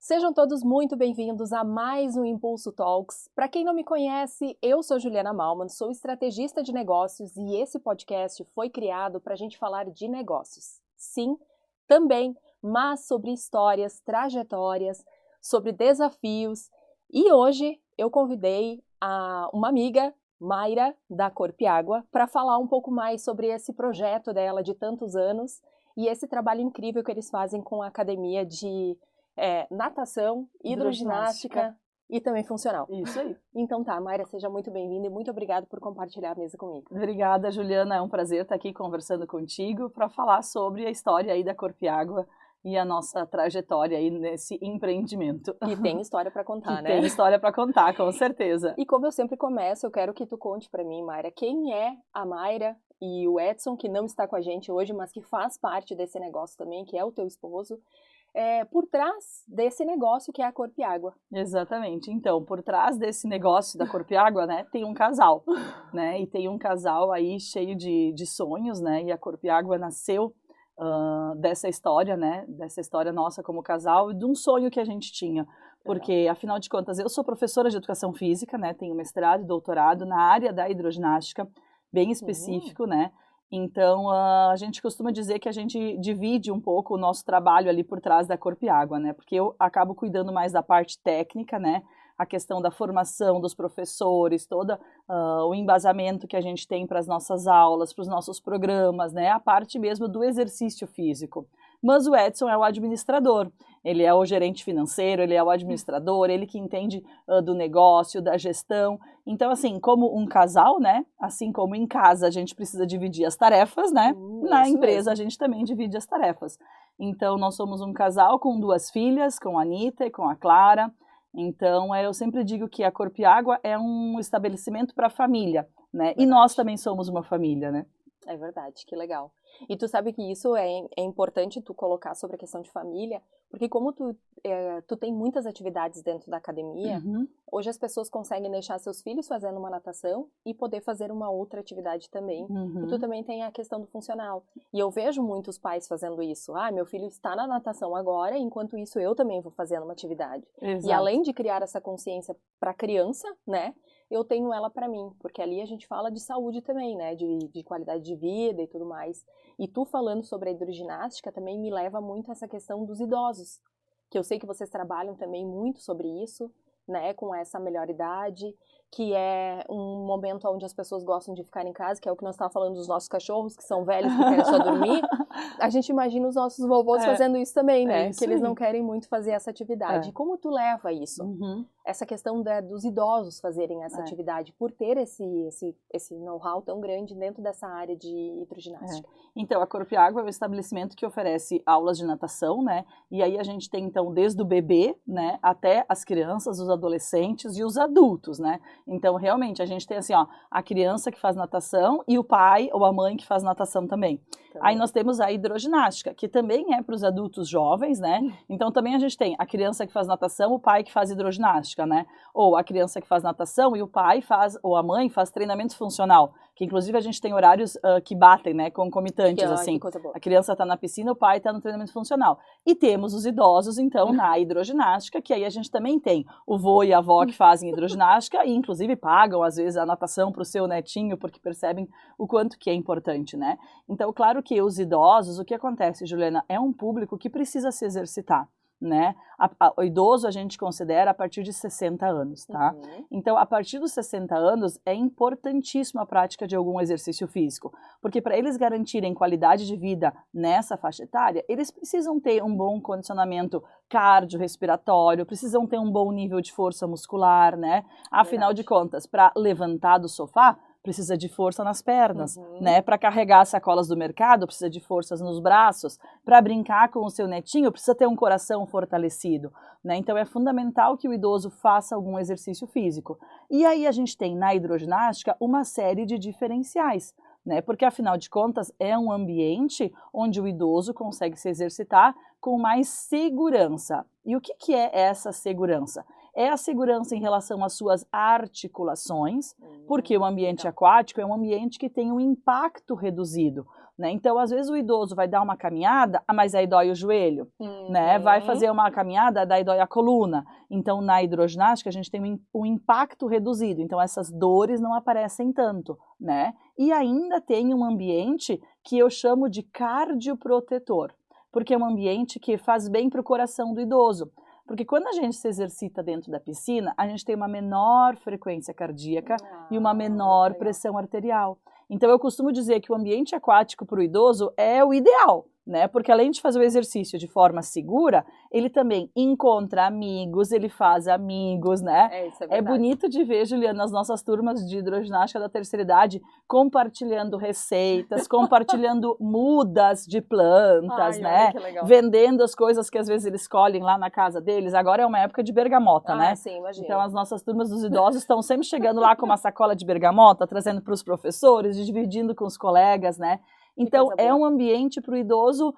Sejam todos muito bem-vindos a mais um Impulso Talks. Para quem não me conhece, eu sou Juliana Malman, sou estrategista de negócios e esse podcast foi criado para a gente falar de negócios. Sim, também, mas sobre histórias, trajetórias, sobre desafios. E hoje eu convidei uma amiga, Mayra, da Corpo e Água, para falar um pouco mais sobre esse projeto dela de tantos anos e esse trabalho incrível que eles fazem com a academia de natação, hidroginástica e também funcional. Isso aí. Então tá, Mayra, seja muito bem-vinda e muito obrigada por compartilhar a mesa comigo. Obrigada, Juliana. É um prazer estar aqui conversando contigo para falar sobre a história aí da Corpo e Água e a nossa trajetória aí nesse empreendimento. Que tem história para contar, né? Tem história para contar, com certeza. E como eu sempre começo, eu quero que tu conte para mim, Mayra, quem é a Mayra e o Edson, que não está com a gente hoje, mas que faz parte desse negócio também, que é o teu esposo, por trás desse negócio que é a Corpo e Água. Exatamente. Então, por trás desse negócio da Corpo e Água, né, tem um casal, né, e tem um casal aí cheio de sonhos, né, e a Corpo e Água nasceu dessa história, né, dessa história nossa como casal e de um sonho que a gente tinha. Porque, afinal de contas, eu sou professora de educação física, né, tenho mestrado e doutorado na área da hidroginástica, bem específico, né, então a gente costuma dizer que a gente divide um pouco o nosso trabalho ali por trás da Corpo e Água, né, porque eu acabo cuidando mais da parte técnica, né, a questão da formação dos professores, todo o embasamento que a gente tem para as nossas aulas, para os nossos programas, né, a parte mesmo do exercício físico. Mas o Edson é o administrador, ele é o gerente financeiro, ele é o administrador, ele que entende do negócio, da gestão. Então, assim, como um casal, né, assim como em casa a gente precisa dividir as tarefas, né, na empresa mesmo. A gente também divide as tarefas. Então, nós somos um casal com 2 filhas, com a Anitta e com a Clara. Então, eu sempre digo que a Corpo e Água é um estabelecimento para a família, né, verdade. E nós também somos uma família, né. É verdade, que legal. E tu sabe que isso é importante tu colocar sobre a questão de família, porque como tu tem muitas atividades dentro da academia, hoje as pessoas conseguem deixar seus filhos fazendo uma natação e poder fazer uma outra atividade também. E tu também tem a questão do funcional. E eu vejo muitos pais fazendo isso. Ah, meu filho está na natação agora, enquanto isso eu também vou fazendo uma atividade. Exato. E além de criar essa consciência para a criança, né? Eu tenho ela para mim, porque ali a gente fala de saúde também, né, de qualidade de vida e tudo mais. E tu falando sobre a hidroginástica também me leva muito a essa questão dos idosos, que eu sei que vocês trabalham também muito sobre isso, né, com essa melhor idade, que é um momento onde as pessoas gostam de ficar em casa, que é o que nós estávamos falando dos nossos cachorros, que são velhos, que querem só dormir. A gente imagina os nossos vovôs fazendo isso também, né, que eles não querem muito fazer essa atividade. E como tu leva isso? Essa questão dos idosos fazerem essa atividade, por ter esse know-how tão grande dentro dessa área de hidroginástica. Então, a Corpo e Água é um estabelecimento que oferece aulas de natação, né, e aí a gente tem, então, desde o bebê, né, até as crianças, os adolescentes e os adultos, né. Então, realmente, a gente tem, assim, ó, a criança que faz natação e o pai ou a mãe que faz natação também. Aí nós temos a hidroginástica, que também é para os adultos jovens, né? Então também a gente tem a criança que faz natação, o pai que faz hidroginástica, né? Ou a criança que faz natação e o pai faz, ou a mãe faz treinamento funcional, que inclusive a gente tem horários que batem, né? Concomitantes, assim. A criança está na piscina, o pai está no treinamento funcional. E temos os idosos, então, na hidroginástica, que aí a gente também tem o vô e a avó que fazem hidroginástica e inclusive pagam, às vezes, a natação para o seu netinho, porque percebem o quanto que é importante, né? Então, claro que os idosos, o que acontece, Juliana, é um público que precisa se exercitar, né? O idoso a gente considera a partir de 60 anos, tá? Então, a partir dos 60 anos é importantíssima a prática de algum exercício físico, porque para eles garantirem qualidade de vida nessa faixa etária, eles precisam ter um bom condicionamento cardiorrespiratório, precisam ter um bom nível de força muscular, né? Afinal de contas, para levantar do sofá, precisa de força nas pernas, né? Para carregar as sacolas do mercado, precisa de forças nos braços. Para brincar com o seu netinho, precisa ter um coração fortalecido, né? Então é fundamental que o idoso faça algum exercício físico. E aí a gente tem na hidroginástica uma série de diferenciais, né? Porque afinal de contas é um ambiente onde o idoso consegue se exercitar com mais segurança. E o que é essa segurança? É a segurança em relação às suas articulações, porque o ambiente aquático é um ambiente que tem um impacto reduzido. né? Então, às vezes o idoso vai dar uma caminhada, mas aí dói o joelho, né? Vai fazer uma caminhada, daí dói a coluna. Então, na hidroginástica, a gente tem um impacto reduzido. Então, essas dores não aparecem tanto, né? E ainda tem um ambiente que eu chamo de cardioprotetor, porque é um ambiente que faz bem para o coração do idoso. Porque quando a gente se exercita dentro da piscina, a gente tem uma menor frequência cardíaca e uma menor pressão arterial. Então, eu costumo dizer que o ambiente aquático para o idoso é o ideal, né? Porque além de fazer o exercício de forma segura, ele também encontra amigos, ele faz amigos, né? Isso é verdade. É bonito de ver, Juliana, as nossas turmas de hidroginástica da terceira idade compartilhando receitas, compartilhando mudas de plantas, né? Vendendo as coisas que às vezes eles escolhem lá na casa deles. Agora é uma época de bergamota, né? Sim, imagina. Então as nossas turmas dos idosos estão sempre chegando lá com uma sacola de bergamota, trazendo para os professores, dividindo com os colegas, né? Então, é um ambiente para o idoso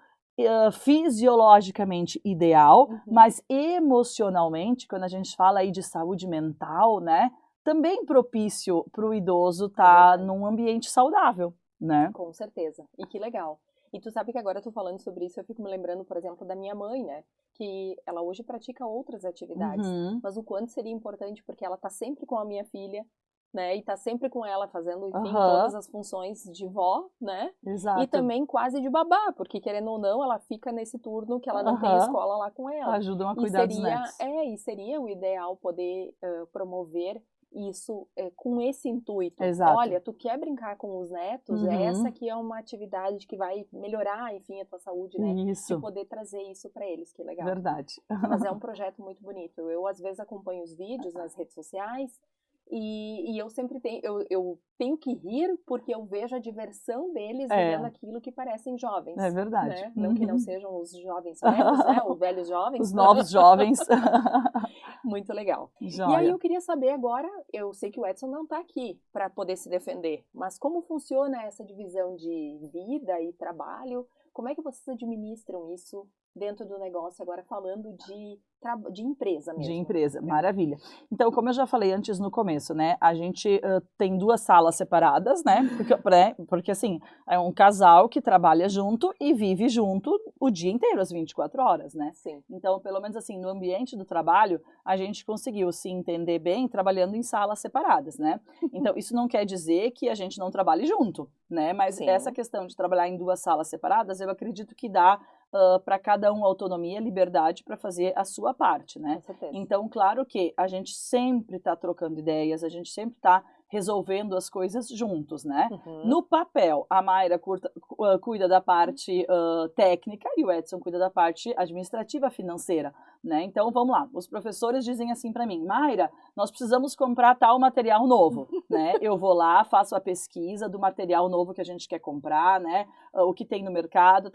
fisiologicamente ideal, mas emocionalmente, quando a gente fala aí de saúde mental, né, também propício para o idoso estar num ambiente saudável, né? Com certeza. E que legal. E tu sabe que agora eu tô falando sobre isso, eu fico me lembrando, por exemplo, da minha mãe, né? Que ela hoje pratica outras atividades, mas o quanto seria importante, porque ela tá sempre com a minha filha, né, e tá sempre com ela fazendo, enfim, todas as funções de vó, né, Exato. E também quase de babá, porque querendo ou não, ela fica nesse turno que ela não tem escola lá com ela. Ajudam a cuidar dos netos. E seria o ideal poder promover isso com esse intuito. Exato. Olha, tu quer brincar com os netos, essa aqui é uma atividade que vai melhorar, enfim, a tua saúde, né, Isso. e poder trazer isso para eles, que legal. Verdade. Mas é um projeto muito bonito. Eu, às vezes, acompanho os vídeos nas redes sociais, e eu sempre eu tenho que rir porque eu vejo a diversão deles vendo aquilo que parecem jovens. É verdade. Né? Não que não sejam os jovens velhos, né? Os velhos jovens. Os novos jovens. Muito legal. Joia. E aí eu queria saber agora, eu sei que o Edson não está aqui para poder se defender, mas como funciona essa divisão de vida e trabalho? Como é que vocês administram isso dentro do negócio, agora falando de empresa mesmo? De empresa, maravilha. Então, como eu já falei antes no começo, né, a gente tem 2 salas separadas, né, porque assim, é um casal que trabalha junto e vive junto o dia inteiro, as 24 horas, né? Sim. Então, pelo menos assim, no ambiente do trabalho, a gente conseguiu se entender bem trabalhando em salas separadas, né? Então, isso não quer dizer que a gente não trabalhe junto, né? Mas essa questão de trabalhar em 2 salas separadas, eu acredito que dá para cada um autonomia, liberdade para fazer a sua parte, né? Com certeza. Então, claro que a gente sempre está trocando ideias, a gente sempre está resolvendo as coisas juntos, né? No papel, a Mayra cuida da parte técnica e o Edson cuida da parte administrativa financeira, né? Então, vamos lá. Os professores dizem assim para mim, Mayra, nós precisamos comprar tal material novo, né? Eu vou lá, faço a pesquisa do material novo que a gente quer comprar, né? O que tem no mercado,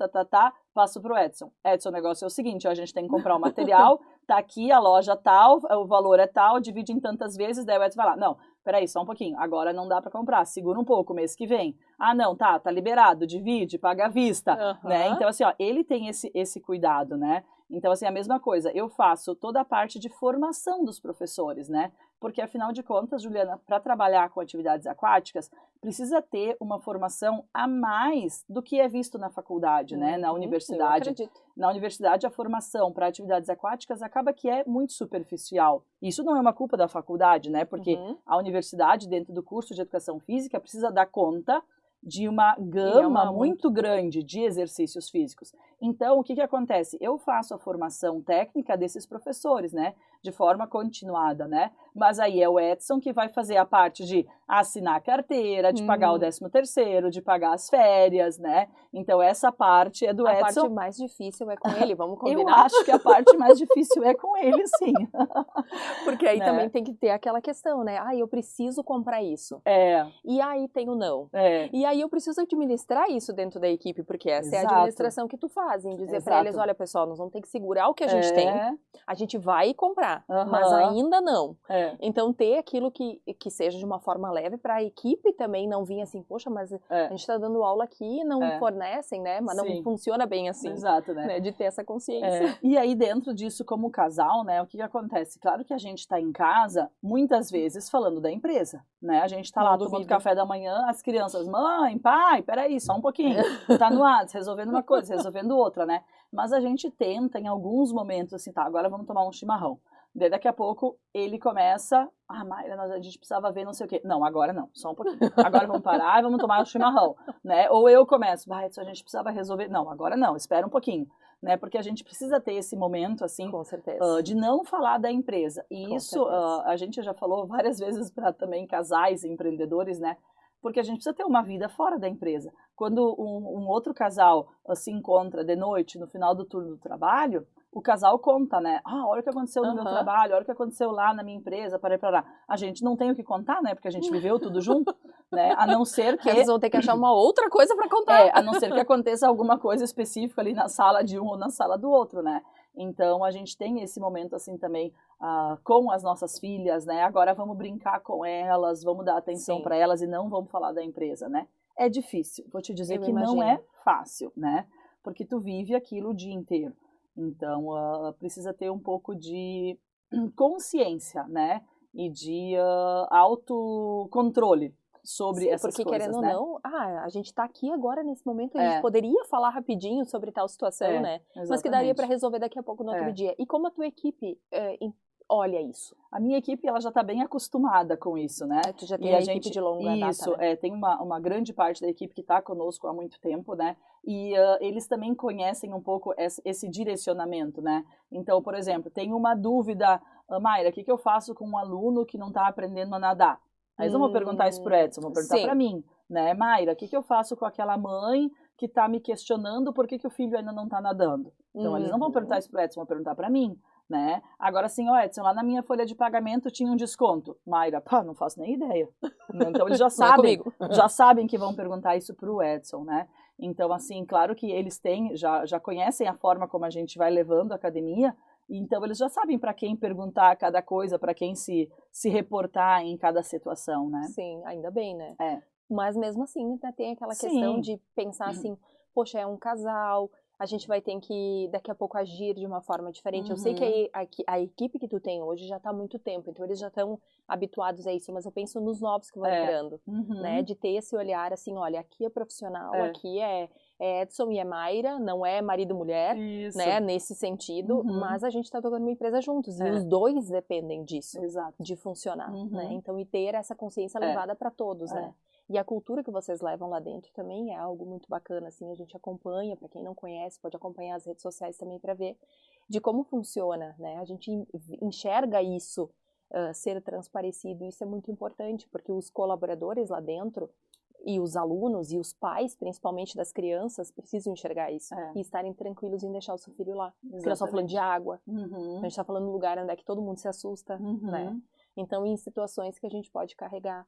passo pro Edson. Edson, o negócio é o seguinte, ó, a gente tem que comprar o material, tá aqui a loja tal, o valor é tal, divide em tantas vezes, daí o Edson vai lá, não, peraí, só um pouquinho, agora não dá para comprar, segura um pouco, mês que vem. Ah, não, tá liberado, divide, paga à vista, né? Então, assim, ó, ele tem esse cuidado, né? Então, assim, a mesma coisa, eu faço toda a parte de formação dos professores, né? Porque, afinal de contas, Juliana, para trabalhar com atividades aquáticas, precisa ter uma formação a mais do que é visto na faculdade, né? Na universidade. Eu acredito. Na universidade, a formação para atividades aquáticas acaba que é muito superficial. Isso não é uma culpa da faculdade, né? Porque a universidade, dentro do curso de educação física, precisa dar conta de uma gama muito grande de exercícios físicos. Então, o que acontece? Eu faço a formação técnica desses professores, né? De forma continuada, né? Mas aí é o Edson que vai fazer a parte de assinar a carteira, de pagar o 13º, de pagar as férias, né? Então, essa parte é do Edson. A parte mais difícil é com ele, vamos combinar? Eu acho que a parte mais difícil é com ele, sim. Porque aí também tem que ter aquela questão, né? Ah, eu preciso comprar isso. E aí tem o não. E aí eu preciso administrar isso dentro da equipe, porque essa é a administração que tu faz, em dizer para eles, olha pessoal, nós vamos ter que segurar o que a gente tem, a gente vai comprar, mas ainda não. Então ter aquilo que seja de uma forma leve para a equipe também não vir assim, poxa, mas a gente está dando aula aqui e não fornecem, né? Mas não funciona bem assim. Exato, né? De ter essa consciência. E aí dentro disso, como casal, né, o que acontece? Claro que a gente está em casa, muitas vezes, falando da empresa, né? A gente tá lá tomando café da manhã, as crianças, mãe, pai, peraí, só um pouquinho, tá no WhatsApp, resolvendo uma coisa, resolvendo outra, né? Mas a gente tenta, em alguns momentos, assim, tá, agora vamos tomar um chimarrão. Daí daqui a pouco ele começa, Mayra, a gente precisava ver não sei o quê. Não, agora não, só um pouquinho. Agora vamos parar e vamos tomar o chimarrão, né? Ou eu começo, Edson, a gente precisava resolver. Não, agora não, espera um pouquinho, né? Porque a gente precisa ter esse momento, assim, de não falar da empresa. E com isso, a gente já falou várias vezes para também casais e empreendedores, né? Porque a gente precisa ter uma vida fora da empresa. Quando um outro casal se encontra de noite, no final do turno do trabalho, o casal conta, né? Olha o que aconteceu no meu trabalho, olha o que aconteceu lá na minha empresa, para. A gente não tem o que contar, né? Porque a gente viveu tudo junto, né? A não ser que... Eles vão ter que achar uma outra coisa para contar. A não ser que aconteça alguma coisa específica ali na sala de um ou na sala do outro, né? Então, a gente tem esse momento, assim, também com as nossas filhas, né? Agora vamos brincar com elas, vamos dar atenção para elas e não vamos falar da empresa, né? É difícil, vou te dizer que não é fácil, né? Porque tu vive aquilo o dia inteiro. Então, precisa ter um pouco de consciência, né? E de autocontrole sobre essas coisas, querendo né? ou não, a gente tá aqui agora nesse momento, a gente poderia falar rapidinho sobre tal situação, né? Exatamente. Mas que daria para resolver daqui a pouco no outro dia. E como a tua equipe olha isso? A minha equipe, ela já está bem acostumada com isso, né? Tu já tem uma equipe de longa data, Isso, né? Tem uma grande parte da equipe que está conosco há muito tempo, né? E eles também conhecem um pouco esse direcionamento, né? Então, por exemplo, tem uma dúvida, Mayra, o que eu faço com um aluno que não está aprendendo a nadar? Aí eles não vão perguntar isso pro Edson, vão perguntar para mim, né? Mayra, o que eu faço com aquela mãe que está me questionando por que o filho ainda não está nadando? Então, eles não vão perguntar isso pro Edson, vão perguntar para mim. Né? Agora sim, Edson, lá na minha folha de pagamento tinha um desconto. Mayra, não faço nem ideia. Então eles já sabem que vão perguntar isso para o Edson, né? Então, assim, claro que eles já conhecem a forma como a gente vai levando a academia, então eles já sabem para quem perguntar cada coisa, para quem se reportar em cada situação, né? Sim, ainda bem, né? Mas mesmo assim, tem aquela questão de pensar assim, poxa, é um casal, a gente vai ter que, daqui a pouco, agir de uma forma diferente. Eu sei que a equipe que tu tem hoje já está há muito tempo, então eles já estão habituados a isso, mas eu penso nos novos que vão entrando, né? De ter esse olhar assim, olha, aqui é profissional, aqui é Edson e é Mayra, não é marido e mulher, né? Nesse sentido, mas a gente está tocando uma empresa juntos, e os dois dependem disso, de funcionar, né? Então, e ter essa consciência levada para todos, né? E a cultura que vocês levam lá dentro também é algo muito bacana, assim, a gente acompanha, para quem não conhece, pode acompanhar as redes sociais também para ver de como funciona, né? A gente enxerga isso ser transparecido, isso é muito importante, porque os colaboradores lá dentro, e os alunos, e os pais, principalmente das crianças, precisam enxergar isso, e estarem tranquilos em deixar o seu filho lá. Porque nós estamos falando de água, a gente está falando de um lugar onde é que todo mundo se assusta, né? Então, em situações que a gente pode carregar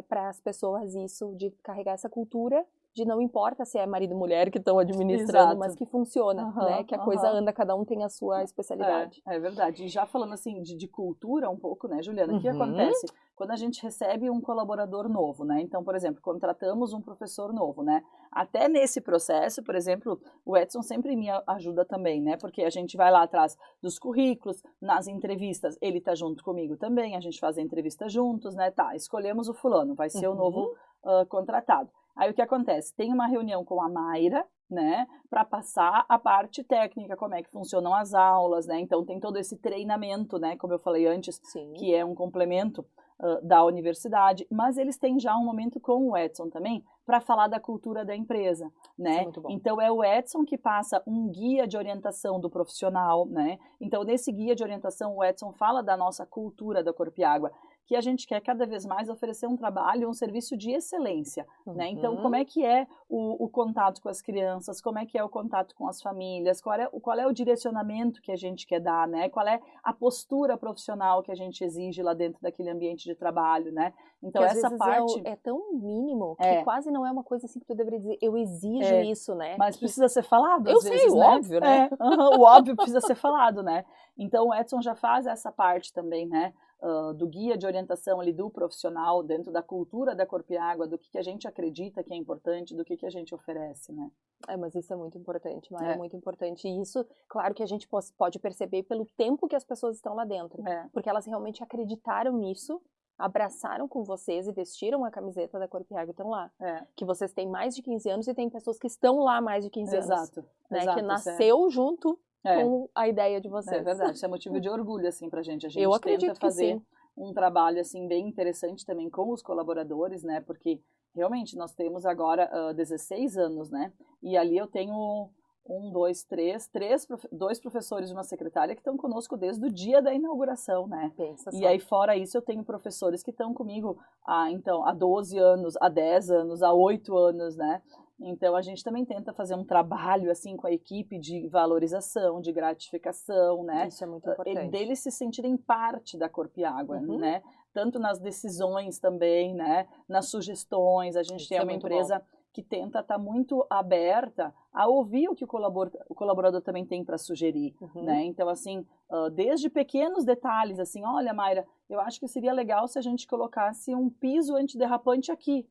para as pessoas isso, de carregar essa cultura de não importa se é marido e mulher que estão administrando, mas que funciona, né? Que a coisa anda, cada um tem a sua especialidade. É verdade. E já falando assim de cultura um pouco, né, Juliana? O que acontece quando a gente recebe um colaborador novo, né? Então, por exemplo, contratamos um professor novo, né? Até nesse processo, por exemplo, o Edson sempre me ajuda também, né? Porque a gente vai lá atrás dos currículos, nas entrevistas, ele tá junto comigo também, a gente faz a entrevista juntos, né? Tá, escolhemos o fulano, vai ser o novo contratado. Aí o que acontece? Tem uma reunião com a Mayra, né, para passar a parte técnica, como é que funcionam as aulas, né? Então tem todo esse treinamento, né, como eu falei antes, que é um complemento da universidade, mas eles têm já um momento com o Edson também para falar da cultura da empresa, né? Então é o Edson que passa um guia de orientação do profissional, né? Então nesse guia de orientação o Edson fala da nossa cultura da Corpo e Água, que a gente quer cada vez mais oferecer um trabalho, um serviço de excelência, né? Então, como é que é o contato com as crianças, como é que é o contato com as famílias, qual é o direcionamento que a gente quer dar, né? Qual é a postura profissional que a gente exige lá dentro daquele ambiente de trabalho, né? Então, que essa parte... é tão mínimo que quase não é uma coisa assim que tu deveria dizer, eu exijo isso, né? Mas precisa ser falado, às vezes, o óbvio, né? O óbvio precisa ser falado, né? Então, o Edson já faz essa parte também, né? Do guia de orientação ali do profissional dentro da cultura da Corpo e Água, do que a gente acredita que é importante, do que a gente oferece, né? Mas isso é muito importante, Maia, é muito importante. E isso, claro que a gente pode perceber pelo tempo que as pessoas estão lá dentro, porque elas realmente acreditaram nisso abraçaram com vocês e vestiram a camiseta da Corpo e Água e estão lá. Que vocês têm mais de 15 anos e tem pessoas que estão lá há mais de 15 anos. Exato. Que nasceu junto com a ideia de vocês. É verdade, isso é motivo de orgulho, assim, pra gente. A gente Eu acredito tenta fazer que sim. um trabalho, assim, bem interessante também com os colaboradores, né? Porque, realmente, nós temos agora 16 anos, né? E ali eu tenho dois professores e uma secretária que estão conosco desde o dia da inauguração, né? Pensa só. E aí, fora isso, eu tenho professores que estão comigo há 12 anos, há 10 anos, há 8 anos, né? Então, a gente também tenta fazer um trabalho, assim, com a equipe de valorização, de gratificação, né? Isso é muito importante. Deles se sentirem parte da Corpo e Água, né? Tanto nas decisões também, né? Nas sugestões. A gente tem uma empresa que tenta estar muito aberta a ouvir o que o colaborador também tem para sugerir, né? Então, assim, desde pequenos detalhes, assim, olha, Mayra, eu acho que seria legal se a gente colocasse um piso antiderrapante aqui,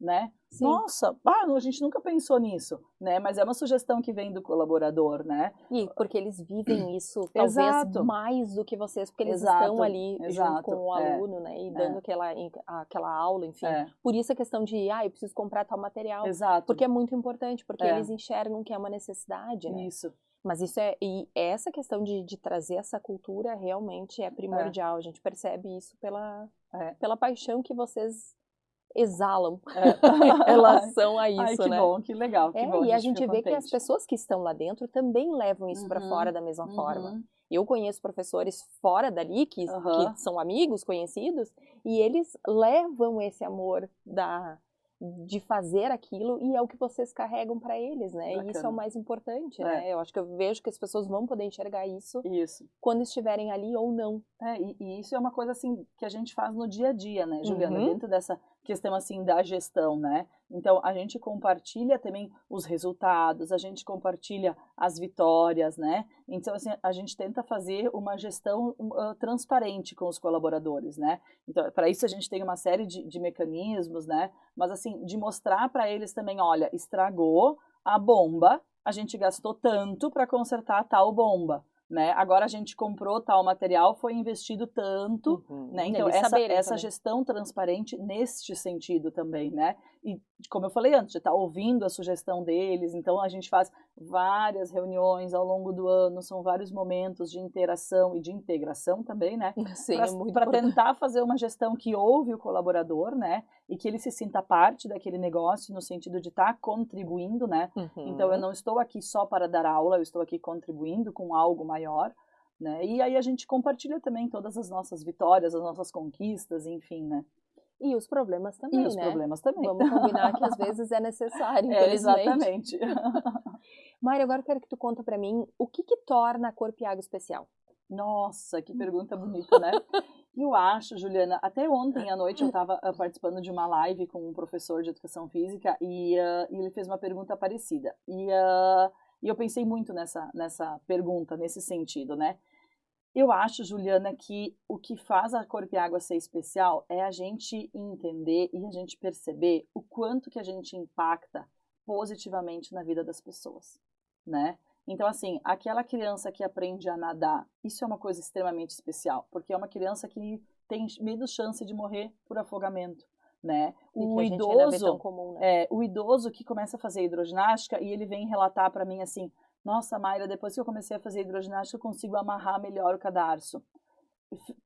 né? Sim. Nossa, a gente nunca pensou nisso, né? Mas é uma sugestão que vem do colaborador, né? E porque eles vivem isso talvez mais do que vocês, porque eles estão ali junto com o aluno, né? E dando aquela aula, enfim. Por isso a questão de, eu preciso comprar tal material. Exato. Porque é muito importante, porque eles enxergam que é uma necessidade, né? Isso. Mas e essa questão de trazer essa cultura realmente é primordial. A gente percebe isso pela paixão que vocês exalam em relação a isso, que né? Bom, que legal, que bom. E a gente vê que as pessoas que estão lá dentro também levam isso para fora da mesma forma. Eu conheço professores fora dali, que são amigos, conhecidos, e eles levam esse amor de fazer aquilo, e é o que vocês carregam para eles, né? Bacana. E isso é o mais importante, né? Eu acho que eu vejo que as pessoas vão poder enxergar isso quando estiverem ali ou não. E isso é uma coisa, assim, que a gente faz no dia a dia, né, Juliana? Dentro dessa questão, assim, da gestão, né? Então, a gente compartilha também os resultados, a gente compartilha as vitórias, né? Então, assim, a gente tenta fazer uma gestão transparente com os colaboradores, né? Então, para isso a gente tem uma série de mecanismos, né? Mas, assim, de mostrar para eles também, olha, estragou a bomba, a gente gastou tanto para consertar tal bomba. Né? Agora a gente comprou tal material, foi investido tanto, né? Então essa gestão transparente neste sentido também, né? E como eu falei antes, de estar ouvindo a sugestão deles, então a gente faz várias reuniões ao longo do ano, são vários momentos de interação e de integração também, né? Para tentar fazer uma gestão que ouve o colaborador, né? E que ele se sinta parte daquele negócio no sentido de estar contribuindo, né? Então eu não estou aqui só para dar aula, eu estou aqui contribuindo com algo maior, né? E aí a gente compartilha também todas as nossas vitórias, as nossas conquistas, enfim, né? E os problemas também, né? E os problemas também. Vamos combinar que às vezes é necessário, infelizmente. Exatamente. Mayra, agora eu quero que tu conta pra mim o que torna a Corpo e Água especial. Nossa, que pergunta bonita, né? Eu acho, Juliana, até ontem à noite eu estava participando de uma live com um professor de educação física e ele fez uma pergunta parecida. E eu pensei muito nessa pergunta, nesse sentido, né? Eu acho, Juliana, que o que faz a Corpo e Água ser especial é a gente entender e a gente perceber o quanto que a gente impacta positivamente na vida das pessoas, né? Então, assim, aquela criança que aprende a nadar, isso é uma coisa extremamente especial, porque é uma criança que tem menos chance de morrer por afogamento, né? O idoso que começa a fazer hidroginástica e ele vem relatar para mim assim, nossa, Mayra, depois que eu comecei a fazer hidroginástica, eu consigo amarrar melhor o cadarço.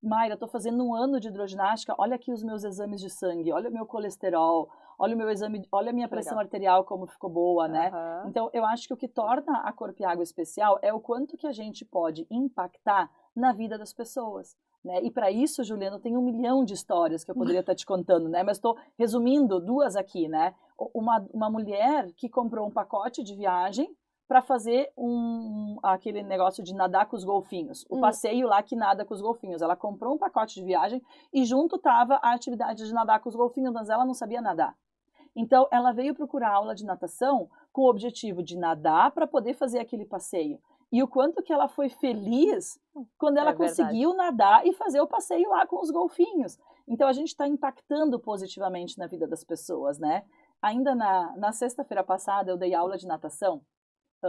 Mayra, eu tô fazendo 1 ano de hidroginástica, olha aqui os meus exames de sangue, olha o meu colesterol, olha o meu exame, olha a minha pressão arterial como ficou boa, né? Então, eu acho que o que torna a Corpo e Água especial é o quanto que a gente pode impactar na vida das pessoas, né? E para isso, Juliana, eu tenho 1 milhão de histórias que eu poderia estar te contando, né? Mas estou resumindo 2 aqui, né? Uma mulher que comprou um pacote de viagem para fazer aquele negócio de nadar com os golfinhos. O passeio lá que nada com os golfinhos. Ela comprou um pacote de viagem e junto estava a atividade de nadar com os golfinhos, mas ela não sabia nadar. Então, ela veio procurar aula de natação com o objetivo de nadar para poder fazer aquele passeio. E o quanto que ela foi feliz quando ela conseguiu nadar e fazer o passeio lá com os golfinhos. Então, a gente está impactando positivamente na vida das pessoas, né? Ainda na sexta-feira passada, eu dei aula de natação.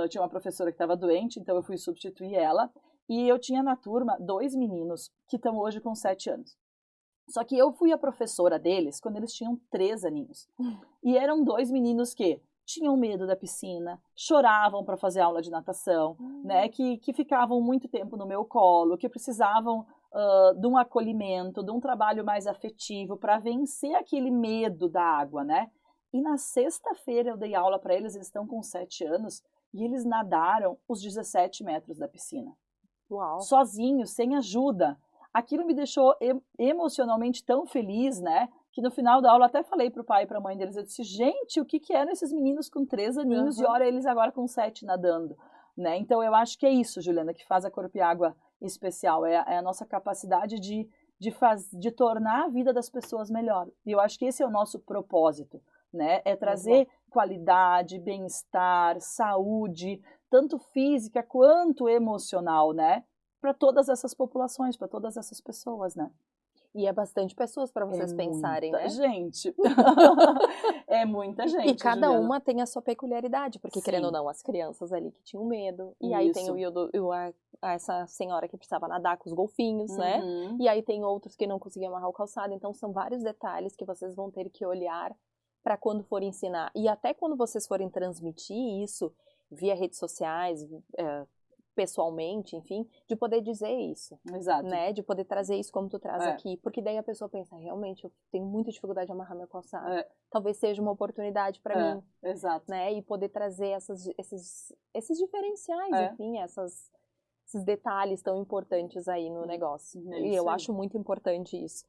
Tinha uma professora que estava doente, então eu fui substituir ela. E eu tinha na turma 2 meninos que estão hoje com 7 anos. Só que eu fui a professora deles quando eles tinham 3 aninhos. E eram 2 meninos que tinham medo da piscina, choravam para fazer aula de natação, né? Que ficavam muito tempo no meu colo, que precisavam de um acolhimento, de um trabalho mais afetivo para vencer aquele medo da água, né? E na sexta-feira eu dei aula para eles, eles estão com 7 anos, e eles nadaram os 17 metros da piscina. Uau. Sozinhos, sem ajuda. Aquilo me deixou emocionalmente tão feliz, né? Que no final da aula até falei pro pai e pra mãe deles, eu disse, gente, o que eram esses meninos com 3 aninhos e olha eles agora com 7 nadando, né? Então eu acho que é isso, Juliana, que faz a Corpo e Água especial, é a nossa capacidade de tornar a vida das pessoas melhor. E eu acho que esse é o nosso propósito, né? É trazer qualidade, bem-estar, saúde, tanto física quanto emocional, né? Para todas essas populações, para todas essas pessoas, né? E é bastante pessoas para vocês pensarem, né? Gente. É muita gente. E cada Juliana. uma tem a sua peculiaridade, porque querendo ou não, as crianças ali que tinham medo, e aí tem essa senhora que precisava nadar com os golfinhos, né? E aí tem outros que não conseguiam amarrar o calçado, então são vários detalhes que vocês vão ter que olhar para quando for ensinar. E até quando vocês forem transmitir isso via redes sociais, pessoalmente, enfim, de poder dizer isso. Exato. Né? De poder trazer isso como tu traz aqui. Porque daí a pessoa pensa, realmente, eu tenho muita dificuldade de amarrar meu calçado. Talvez seja uma oportunidade para mim. Exato. Né? E poder trazer esses diferenciais, enfim, esses detalhes tão importantes aí no negócio. E eu acho muito importante isso.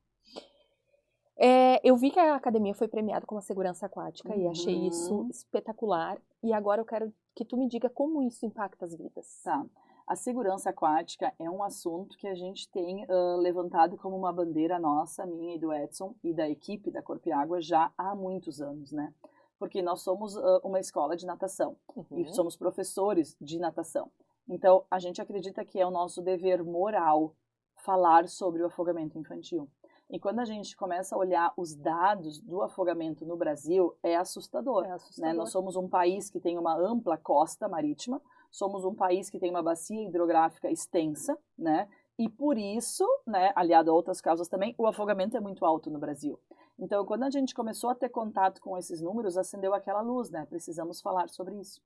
Eu vi que a academia foi premiada como a segurança aquática e achei isso espetacular. E agora eu quero que tu me diga como isso impacta as vidas. Tá. A segurança aquática é um assunto que a gente tem levantado como uma bandeira nossa, minha e do Edson, e da equipe da Corpo e Água já há muitos anos, né? Porque nós somos uma escola de natação e somos professores de natação. Então, a gente acredita que é o nosso dever moral falar sobre o afogamento infantil. E quando a gente começa a olhar os dados do afogamento no Brasil, é assustador. Né? Nós somos um país que tem uma ampla costa marítima, somos um país que tem uma bacia hidrográfica extensa, né? E por isso, né, aliado a outras causas também, o afogamento é muito alto no Brasil. Então, quando a gente começou a ter contato com esses números, acendeu aquela luz, né? Precisamos falar sobre isso.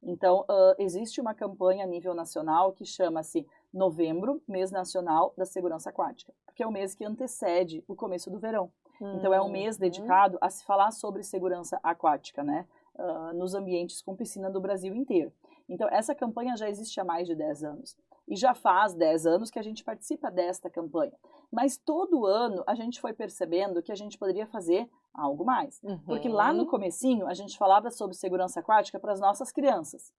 Então, existe uma campanha a nível nacional que chama-se Novembro, Mês Nacional da Segurança Aquática, porque é o mês que antecede o começo do verão. Então, é um mês dedicado a se falar sobre segurança aquática, né? Nos ambientes com piscina do Brasil inteiro. Então, essa campanha já existe há mais de 10 anos. E já faz 10 anos que a gente participa desta campanha. Mas todo ano a gente foi percebendo que a gente poderia fazer algo mais. Porque lá no comecinho a gente falava sobre segurança aquática para as nossas crianças,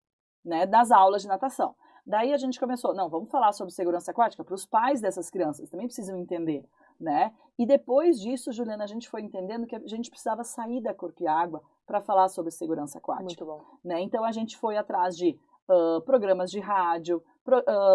né, das aulas de natação. Daí a gente começou, não, vamos falar sobre segurança aquática para os pais dessas crianças, também precisam entender, né? E depois disso, Juliana, a gente foi entendendo que a gente precisava sair da Corpo e Água para falar sobre segurança aquática. Muito bom. Né? Então a gente foi atrás de programas de rádio,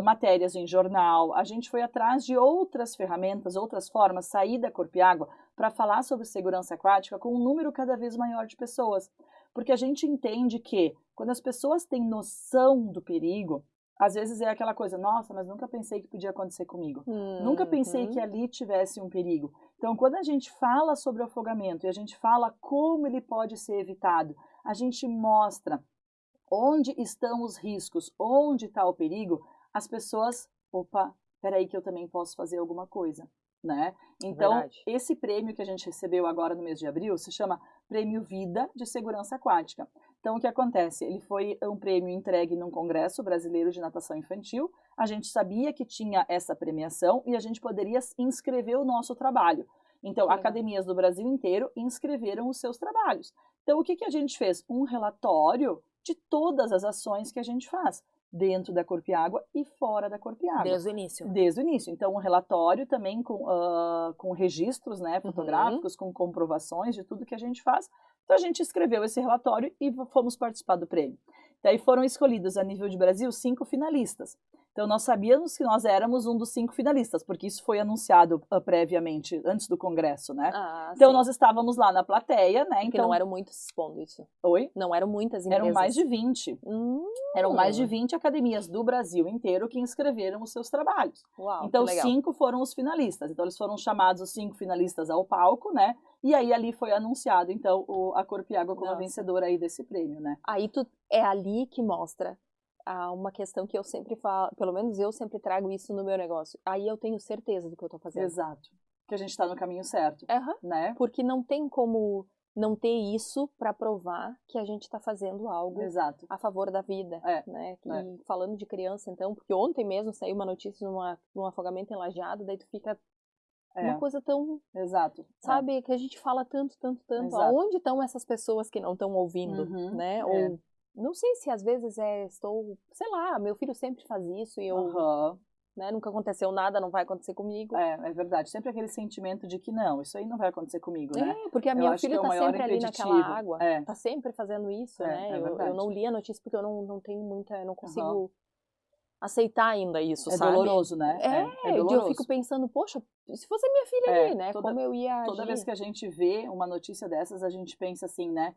matérias em jornal, a gente foi atrás de outras ferramentas, outras formas, sair da Corpo e Água para falar sobre segurança aquática com um número cada vez maior de pessoas. Porque a gente entende que quando as pessoas têm noção do perigo, às vezes é aquela coisa, nossa, mas nunca pensei que podia acontecer comigo. Nunca pensei que ali tivesse um perigo. Então, quando a gente fala sobre o afogamento e a gente fala como ele pode ser evitado, a gente mostra onde estão os riscos, onde está o perigo, as pessoas, opa, peraí que eu também posso fazer alguma coisa, né? Então, esse prêmio que a gente recebeu agora no mês de abril se chama Prêmio Vida de Segurança Aquática. Então, o que acontece? Ele foi um prêmio entregue num Congresso Brasileiro de Natação Infantil. A gente sabia que tinha essa premiação e a gente poderia inscrever o nosso trabalho. Então, academias do Brasil inteiro inscreveram os seus trabalhos. Então, o que a gente fez? Um relatório de todas as ações que a gente faz, dentro da Corpo e Água e fora da Corpo e Água. Desde o início. Desde o início. Então, um relatório também com registros, né, fotográficos, com comprovações de tudo que a gente faz. Então, a gente escreveu esse relatório e fomos participar do prêmio. Daí foram escolhidos, a nível de Brasil, 5 finalistas. Então, nós sabíamos que nós éramos um dos 5 finalistas, porque isso foi anunciado previamente, antes do congresso, né? Então, nós estávamos lá na plateia, né? Porque então... não eram muitos expondo isso. Oi? Não eram muitas empresas. Eram mais de 20. Eram mais de 20 academias do Brasil inteiro que inscreveram os seus trabalhos. Uau, então, que legal. 5 foram os finalistas. Então, eles foram chamados os 5 finalistas ao palco, né? E aí, ali foi anunciado, então, a Corpo e Água como a vencedora aí desse prêmio, né? Aí, é ali que mostra uma questão que eu sempre falo, pelo menos eu sempre trago isso no meu negócio. Aí eu tenho certeza do que eu tô fazendo. Exato. Que a gente tá no caminho certo, né? Porque não tem como não ter isso para provar que a gente tá fazendo algo a favor da vida, né? E falando de criança, então, porque ontem mesmo saiu uma notícia de um afogamento em Lajeado, daí tu fica uma coisa tão... Sabe, que a gente fala tanto. Aonde estão essas pessoas que não estão ouvindo, né? Ou... Não sei se às vezes sei lá, meu filho sempre faz isso e eu, né, nunca aconteceu nada, não vai acontecer comigo. É verdade, sempre aquele sentimento de que não, isso aí não vai acontecer comigo, né? Porque a minha filha tá sempre ali naquela água, tá sempre fazendo isso, né? Eu não li a notícia porque eu não tenho muita, eu não consigo aceitar ainda isso, sabe? É doloroso, né? É doloroso. Eu fico pensando, poxa, se fosse minha filha ali, né? Como eu ia agir? Toda vez que a gente vê uma notícia dessas, a gente pensa assim, né?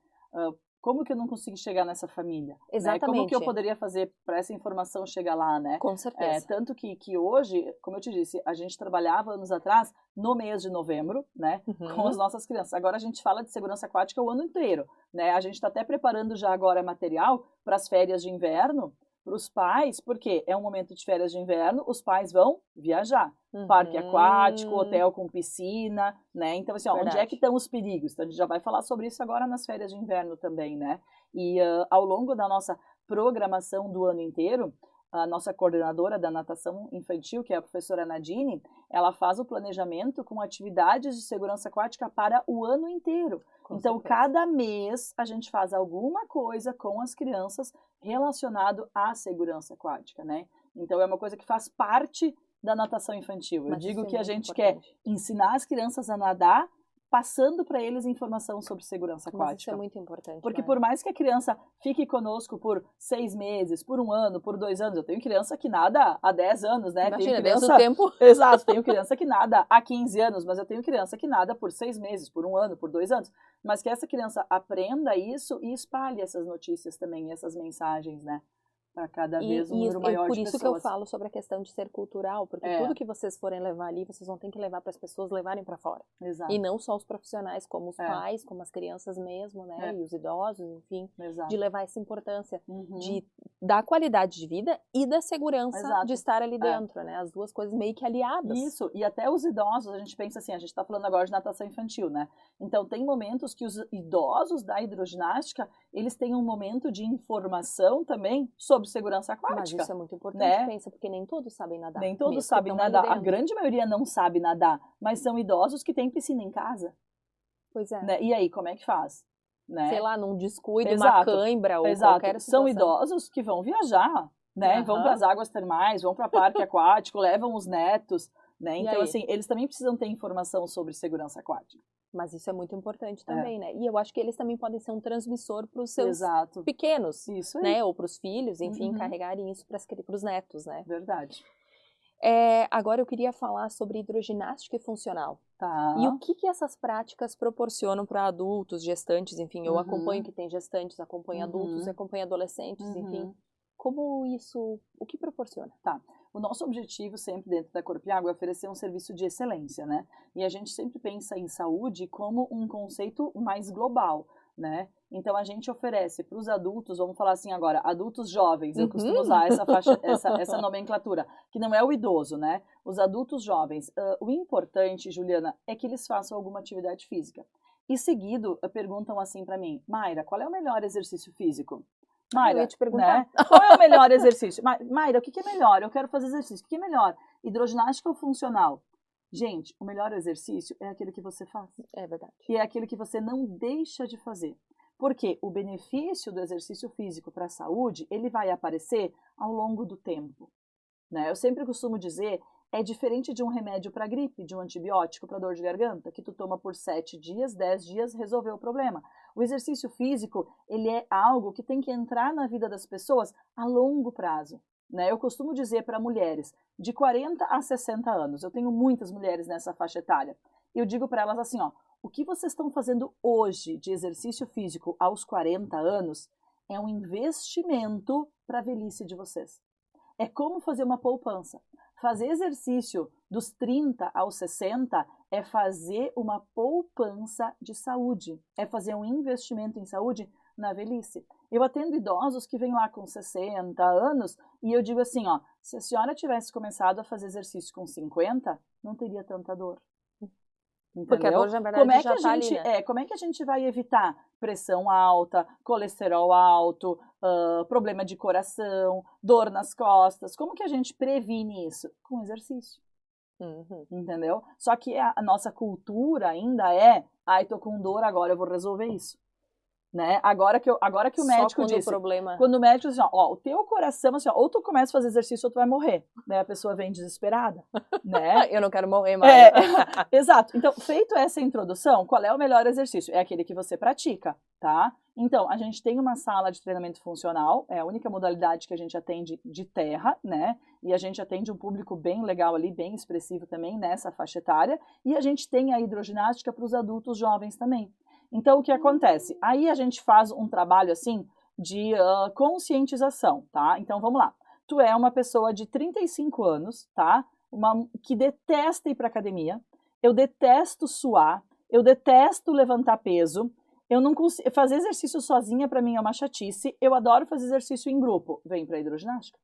Como que eu não consigo chegar nessa família? Exatamente. Né? Como que eu poderia fazer para essa informação chegar lá, né? Com certeza. Tanto que hoje, como eu te disse, a gente trabalhava anos atrás no mês de novembro, né? Com as nossas crianças. Agora a gente fala de segurança aquática o ano inteiro, né? A gente está até preparando já agora material para as férias de inverno, para os pais, porque é um momento de férias de inverno, os pais vão viajar. Parque aquático, hotel com piscina, né? Então, assim, onde é que estão os perigos? Então, a gente já vai falar sobre isso agora nas férias de inverno também, né? E ao longo da nossa programação do ano inteiro, a nossa coordenadora da natação infantil, que é a professora Nadine, ela faz o planejamento com atividades de segurança aquática para o ano inteiro. Então, cada mês a gente faz alguma coisa com as crianças relacionado à segurança aquática, né? Então, é uma coisa que faz parte da natação infantil. Eu digo que a gente quer ensinar as crianças a nadar, passando para eles informação sobre segurança aquática. Mas isso é muito importante. Porque por mais que a criança fique conosco por 6 meses, por 1 ano, por 2 anos, eu tenho criança que nada há 10 anos, né? Imagina, desde o tempo. Exato, tenho criança que nada há 15 anos, mas eu tenho criança que nada por 6 meses, por 1 ano, por 2 anos. Mas que essa criança aprenda isso e espalhe essas notícias também, essas mensagens, né? Para cada vez um número maior de pessoas. Por isso que eu falo sobre a questão de ser cultural, porque tudo que vocês forem levar ali, vocês vão ter que levar para as pessoas levarem para fora. Exato. E não só os profissionais, como os pais, como as crianças mesmo, né? E os idosos, enfim. Exato. De levar essa importância da qualidade de vida e da segurança de estar ali dentro, né? As duas coisas meio que aliadas. Isso, e até os idosos, a gente pensa assim, a gente está falando agora de natação infantil, né? Então, tem momentos que os idosos da hidroginástica, eles têm um momento de informação também sobre segurança aquática. Mas isso é muito importante, né? Pensa, porque nem todos sabem nadar. Nem todos sabem nadar. A grande maioria não sabe nadar, mas são idosos que têm piscina em casa. Pois é. Né? E aí, como é que faz? Né? Sei lá, num descuido, uma cãibra ou qualquer situação. São idosos que vão viajar, né? Vão para as águas termais, vão para parque aquático, levam os netos, né? Então, assim, eles também precisam ter informação sobre segurança aquática. Mas isso é muito importante também, né? E eu acho que eles também podem ser um transmissor para os seus pequenos, isso aí. Né? Ou para os filhos, enfim, carregarem isso para os netos, né? Verdade. Agora eu queria falar sobre hidroginástica e funcional. Tá. E o que essas práticas proporcionam para adultos, gestantes, enfim, eu acompanho que tem gestantes, acompanho adultos, acompanho adolescentes, enfim. Como isso, o que proporciona? Tá. O nosso objetivo sempre dentro da Corpo e Água é oferecer um serviço de excelência, né? E a gente sempre pensa em saúde como um conceito mais global, né? Então a gente oferece para os adultos, vamos falar assim agora, adultos jovens, eu costumo usar essa faixa, essa nomenclatura, que não é o idoso, né? Os adultos jovens. O importante, Juliana, é que eles façam alguma atividade física. E seguido, perguntam assim para mim, Mayra, qual é o melhor exercício físico? Mayra, eu ia te perguntar. Né? Qual é o melhor exercício? Mayra, o que é melhor? Eu quero fazer exercício. O que é melhor? Hidroginástica ou funcional? Gente, o melhor exercício é aquele que você faz. É verdade. E é aquele que você não deixa de fazer. Porque o benefício do exercício físico para a saúde, ele vai aparecer ao longo do tempo. Né? Eu sempre costumo dizer, é diferente de um remédio para gripe, de um antibiótico para dor de garganta, que tu toma por 7 dias, 10 dias, resolveu o problema. O exercício físico, ele é algo que tem que entrar na vida das pessoas a longo prazo. né? Eu costumo dizer para mulheres de 40 a 60 anos, eu tenho muitas mulheres nessa faixa etária, eu digo para elas assim, ó, o que vocês estão fazendo hoje de exercício físico aos 40 anos é um investimento para a velhice de vocês. É como fazer uma poupança. Fazer exercício dos 30 aos 60 é fazer uma poupança de saúde, é fazer um investimento em saúde na velhice. Eu atendo idosos que vêm lá com 60 anos e eu digo assim, ó, se a senhora tivesse começado a fazer exercício com 50, não teria tanta dor. Entendeu? Porque a dor, na verdade, já tá ali, né? Como é que a gente vai evitar pressão alta, colesterol alto, problema de coração, dor nas costas? Como que a gente previne isso? Com exercício. Entendeu? Só que a nossa cultura ainda é, ai, tô com dor, agora eu vou resolver isso. Né? Agora que o médico disse, quando o médico diz, ó, o teu coração, assim, ó, ou tu começa a fazer exercício ou tu vai morrer, né? A pessoa vem desesperada, né? Eu não quero morrer mais. Exato. Então, feito essa introdução, qual é o melhor exercício? É aquele que você pratica, tá? Então, a gente tem uma sala de treinamento funcional, é a única modalidade que a gente atende de terra, né? E a gente atende um público bem legal ali, bem expressivo também nessa faixa etária, e a gente tem a hidroginástica para os adultos jovens também. Então, o que acontece? Aí a gente faz um trabalho, assim, de conscientização, tá? Então, vamos lá. Tu é uma pessoa de 35 anos, tá? Que detesta ir pra academia. Eu detesto suar. Eu detesto levantar peso. Eu não consigo... Fazer exercício sozinha, pra mim, é uma chatice. Eu adoro fazer exercício em grupo. Vem pra hidroginástica.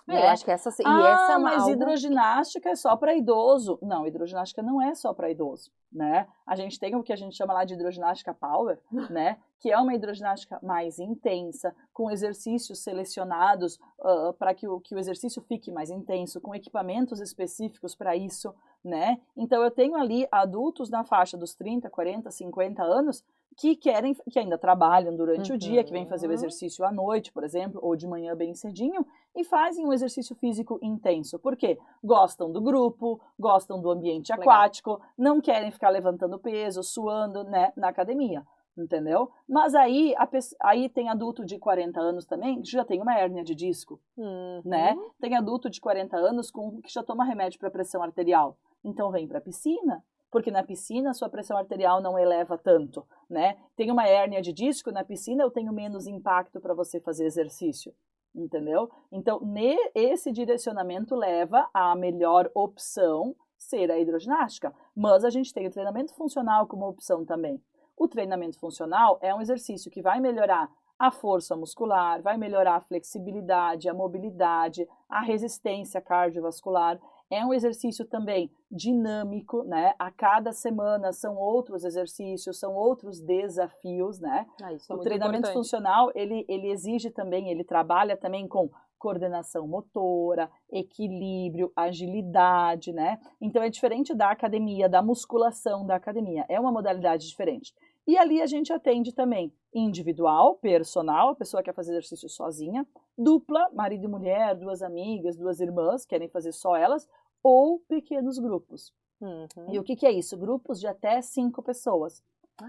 Eu acho que essa é uma mas hidroginástica é só para idoso. Não, hidroginástica não é só para idoso, né? A gente tem o que a gente chama lá de hidroginástica power, né? Que é uma hidroginástica mais intensa, com exercícios selecionados para que o exercício fique mais intenso, com equipamentos específicos para isso, né? Então eu tenho ali adultos na faixa dos 30, 40, 50 anos que ainda trabalham durante o dia, que vêm fazer o exercício à noite, por exemplo, ou de manhã bem cedinho, e fazem um exercício físico intenso. Por quê? Gostam do grupo, gostam do ambiente aquático, não querem ficar levantando peso, suando, né, na academia, entendeu? Mas aí tem adulto de 40 anos também que já tem uma hérnia de disco, né? Tem adulto de 40 anos que já toma remédio para pressão arterial. Então vem para a piscina, porque na piscina a sua pressão arterial não eleva tanto, né? Tem uma hérnia de disco, na piscina eu tenho menos impacto para você fazer exercício, entendeu? Então, esse direcionamento leva à melhor opção ser a hidroginástica, mas a gente tem o treinamento funcional como opção também. O treinamento funcional é um exercício que vai melhorar a força muscular, vai melhorar a flexibilidade, a mobilidade, a resistência cardiovascular. É um exercício também dinâmico, né? A cada semana são outros exercícios, são outros desafios, né? O treinamento funcional, ele exige também, ele trabalha também com coordenação motora, equilíbrio, agilidade, né? Então é diferente da academia, da musculação da academia. É uma modalidade diferente. E ali a gente atende também individual, personal, a pessoa quer fazer exercício sozinha, dupla, marido e mulher, duas amigas, duas irmãs, querem fazer só elas, ou pequenos grupos. E o que é isso? Grupos de até 5 pessoas.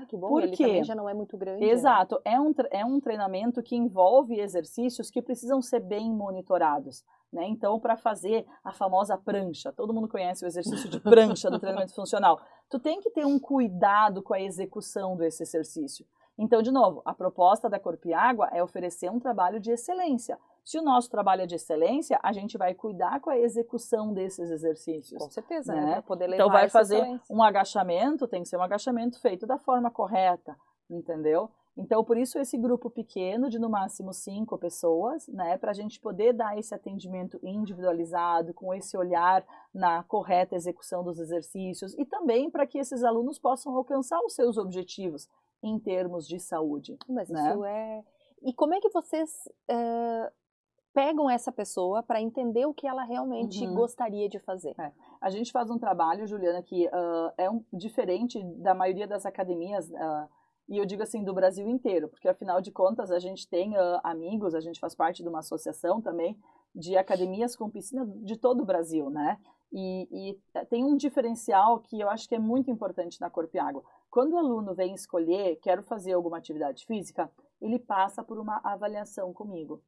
Que bom, ele também já não é muito grande. Exato, né? É um treinamento que envolve exercícios que precisam ser bem monitorados, né? Então, para fazer a famosa prancha, todo mundo conhece o exercício de prancha do treinamento funcional, tu tem que ter um cuidado com a execução desse exercício. Então, de novo, a proposta da Corpo e Água é oferecer um trabalho de excelência. Se o nosso trabalho é de excelência, a gente vai cuidar com a execução desses exercícios. Com certeza, né? Para poder levar então, vai fazer um agachamento, tem que ser um agachamento feito da forma correta, entendeu? Então, por isso, esse grupo pequeno, de no máximo 5 pessoas, né? Para a gente poder dar esse atendimento individualizado, com esse olhar na correta execução dos exercícios, e também para que esses alunos possam alcançar os seus objetivos em termos de saúde. Mas né? Isso é... E como é que vocês pegam essa pessoa para entender o que ela realmente gostaria de fazer? A gente faz um trabalho, Juliana, que diferente da maioria das academias, e eu digo assim, do Brasil inteiro, porque afinal de contas a gente tem amigos, a gente faz parte de uma associação também de academias com piscina de todo o Brasil, né? E tem um diferencial que eu acho que é muito importante na Corpo e Água. Quando o aluno vem escolher, quero fazer alguma atividade física, ele passa por uma avaliação comigo.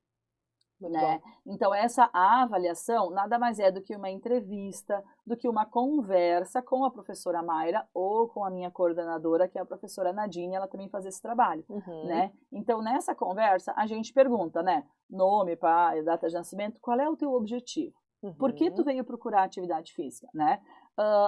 né? Então, essa avaliação nada mais é do que uma entrevista, do que uma conversa com a professora Mayra ou com a minha coordenadora, que é a professora Nadine, ela também faz esse trabalho, né? Então, nessa conversa, a gente pergunta, né? Nome, pai, data de nascimento, qual é o teu objetivo? Por que tu veio procurar atividade física, né?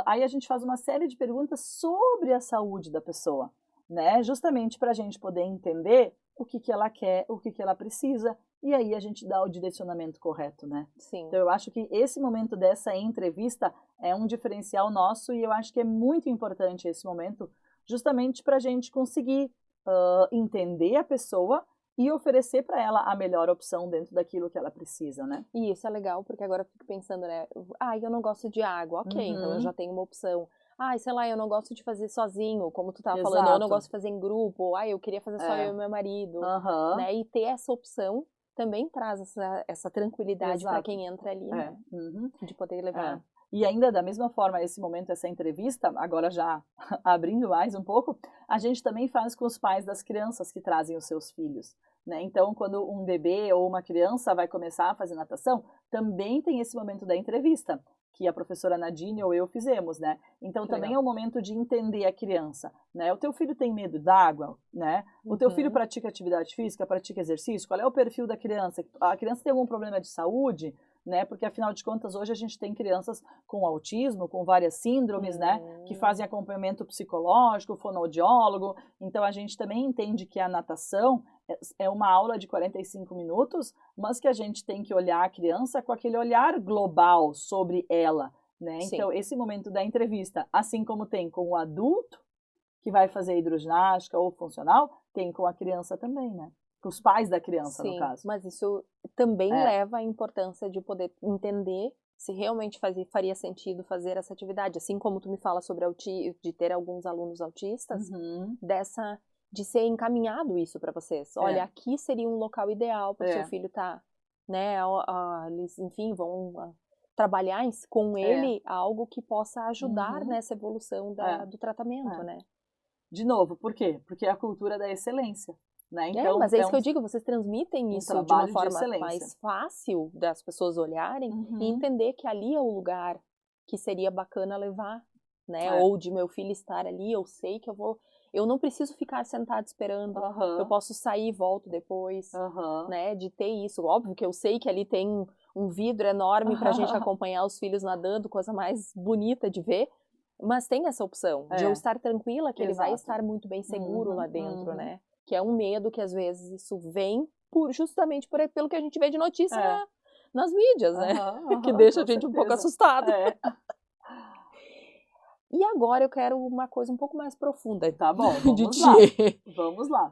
Aí a gente faz uma série de perguntas sobre a saúde da pessoa, né? Justamente para a gente poder entender o que ela quer, o que ela precisa, e aí a gente dá o direcionamento correto, né? Sim. Então eu acho que esse momento dessa entrevista é um diferencial nosso e eu acho que é muito importante esse momento, justamente para a gente conseguir entender a pessoa e oferecer para ela a melhor opção dentro daquilo que ela precisa, né? E isso é legal, porque agora eu fico pensando, né? Eu não gosto de água, ok, então eu já tenho uma opção. Sei lá, eu não gosto de fazer sozinho, como tu tava falando, ou eu não gosto de fazer em grupo, ou eu queria fazer só eu e meu marido, né? E ter essa opção também traz essa tranquilidade para quem entra ali, né? De poder levar. E ainda da mesma forma, esse momento, essa entrevista, agora já abrindo mais um pouco, a gente também faz com os pais das crianças que trazem os seus filhos, né? Então, quando um bebê ou uma criança vai começar a fazer natação, também tem esse momento da entrevista, que a professora Nadine ou eu fizemos, né? Então, também é o momento de entender a criança, né? O teu filho tem medo d'água, né? O teu filho pratica atividade física, pratica exercício? Qual é o perfil da criança? A criança tem algum problema de saúde? Né? Porque, afinal de contas, hoje a gente tem crianças com autismo, com várias síndromes, né? Que fazem acompanhamento psicológico, fonoaudiólogo. Então, a gente também entende que a natação é uma aula de 45 minutos, mas que a gente tem que olhar a criança com aquele olhar global sobre ela, né? Então, esse momento da entrevista, assim como tem com o adulto, que vai fazer hidroginástica ou funcional, tem com a criança também, né? Com os pais da criança, no caso. Mas isso também leva à importância de poder entender se realmente faria sentido fazer essa atividade. Assim como tu me fala sobre de ter alguns alunos autistas, de ser encaminhado isso para vocês. Olha, aqui seria um local ideal para o seu filho estar, né? Eles, enfim, vão trabalhar com ele algo que possa ajudar nessa evolução do tratamento, né? De novo, por quê? Porque é a cultura da excelência. Né? Então, mas é isso que eu digo, vocês transmitem isso de uma forma de mais fácil das pessoas olharem e entender que ali é o lugar que seria bacana levar, né? Ou de meu filho estar ali, eu sei que eu não preciso ficar sentado esperando, eu posso sair e volto depois, né? De ter isso, óbvio que eu sei que ali tem um vidro enorme pra gente acompanhar os filhos nadando, coisa mais bonita de ver, mas tem essa opção de eu estar tranquila que ele vai estar muito bem seguro lá dentro, né? Que é um medo que às vezes isso vem justamente pelo que a gente vê de notícia nas mídias, né? Que deixa a gente um pouco assustada. E agora eu quero uma coisa um pouco mais profunda. Tá bom, vamos lá. Vamos lá.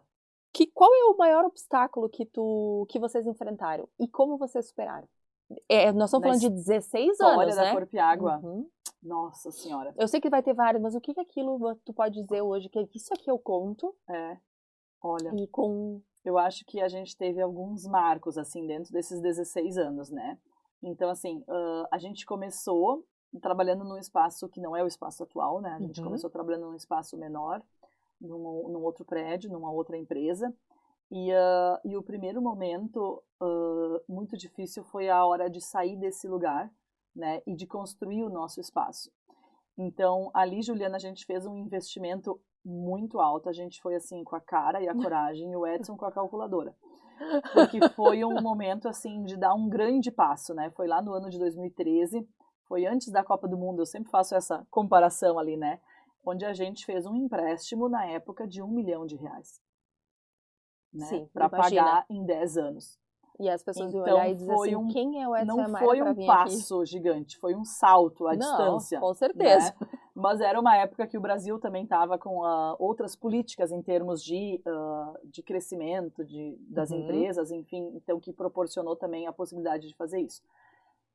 Qual é o maior obstáculo que vocês enfrentaram? E como vocês superaram? Nós estamos falando de 16 anos, né? História da Corpo e Água. Nossa Senhora. Eu sei que vai ter vários, mas o que aquilo tu pode dizer hoje? Que isso aqui eu conto. Olha, eu acho que a gente teve alguns marcos, assim, dentro desses 16 anos, né? Então, assim, a gente começou trabalhando num espaço que não é o espaço atual, né? A gente começou trabalhando num espaço menor, num outro prédio, numa outra empresa. E o primeiro momento muito difícil foi a hora de sair desse lugar, né? E de construir o nosso espaço. Então, ali, Juliana, a gente fez um investimento muito alto. A gente foi assim com a cara e a coragem, e o Edson com a calculadora. Porque foi um momento assim de dar um grande passo, né? Foi lá no ano de 2013, foi antes da Copa do Mundo, eu sempre faço essa comparação ali, né? Onde a gente fez um empréstimo na época de R$1 milhão, né? Para pagar em 10 anos. E as pessoas iam olhar e dizer assim, quem é o Edson Não foi um passo gigante, foi um salto à distância. Com certeza. Né? Mas era uma época que o Brasil também estava com outras políticas em termos de crescimento das empresas, enfim, então que proporcionou também a possibilidade de fazer isso.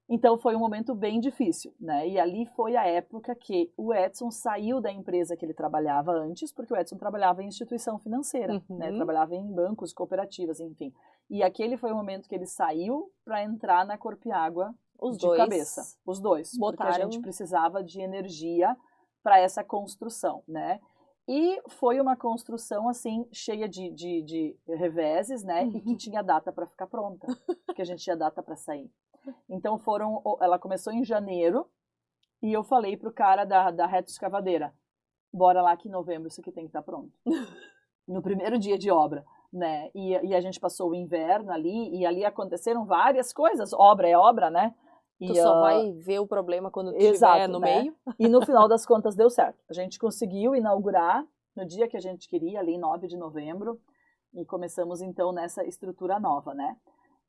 Então foi um momento bem difícil, né? E ali foi a época que o Edson saiu da empresa que ele trabalhava antes, porque o Edson trabalhava em instituição financeira, né? Trabalhava em bancos, cooperativas, enfim. E aquele foi o momento que ele saiu para entrar na Corpo e Água de cabeça. Os dois. Porque a gente precisava de energia para essa construção, né? E foi uma construção, assim, cheia de reveses, né? E que tinha data para ficar pronta, porque a gente tinha data para sair. Então ela começou em janeiro, e eu falei pro cara da reta escavadeira, bora lá que em novembro isso aqui tem que estar pronto. No primeiro dia de obra, né? E a gente passou o inverno ali, e ali aconteceram várias coisas, obra é obra, né? Tu só vai ver o problema quando tu estiver no meio. E no final das contas deu certo. A gente conseguiu inaugurar no dia que a gente queria, ali em 9 de novembro, e começamos então nessa estrutura nova, né?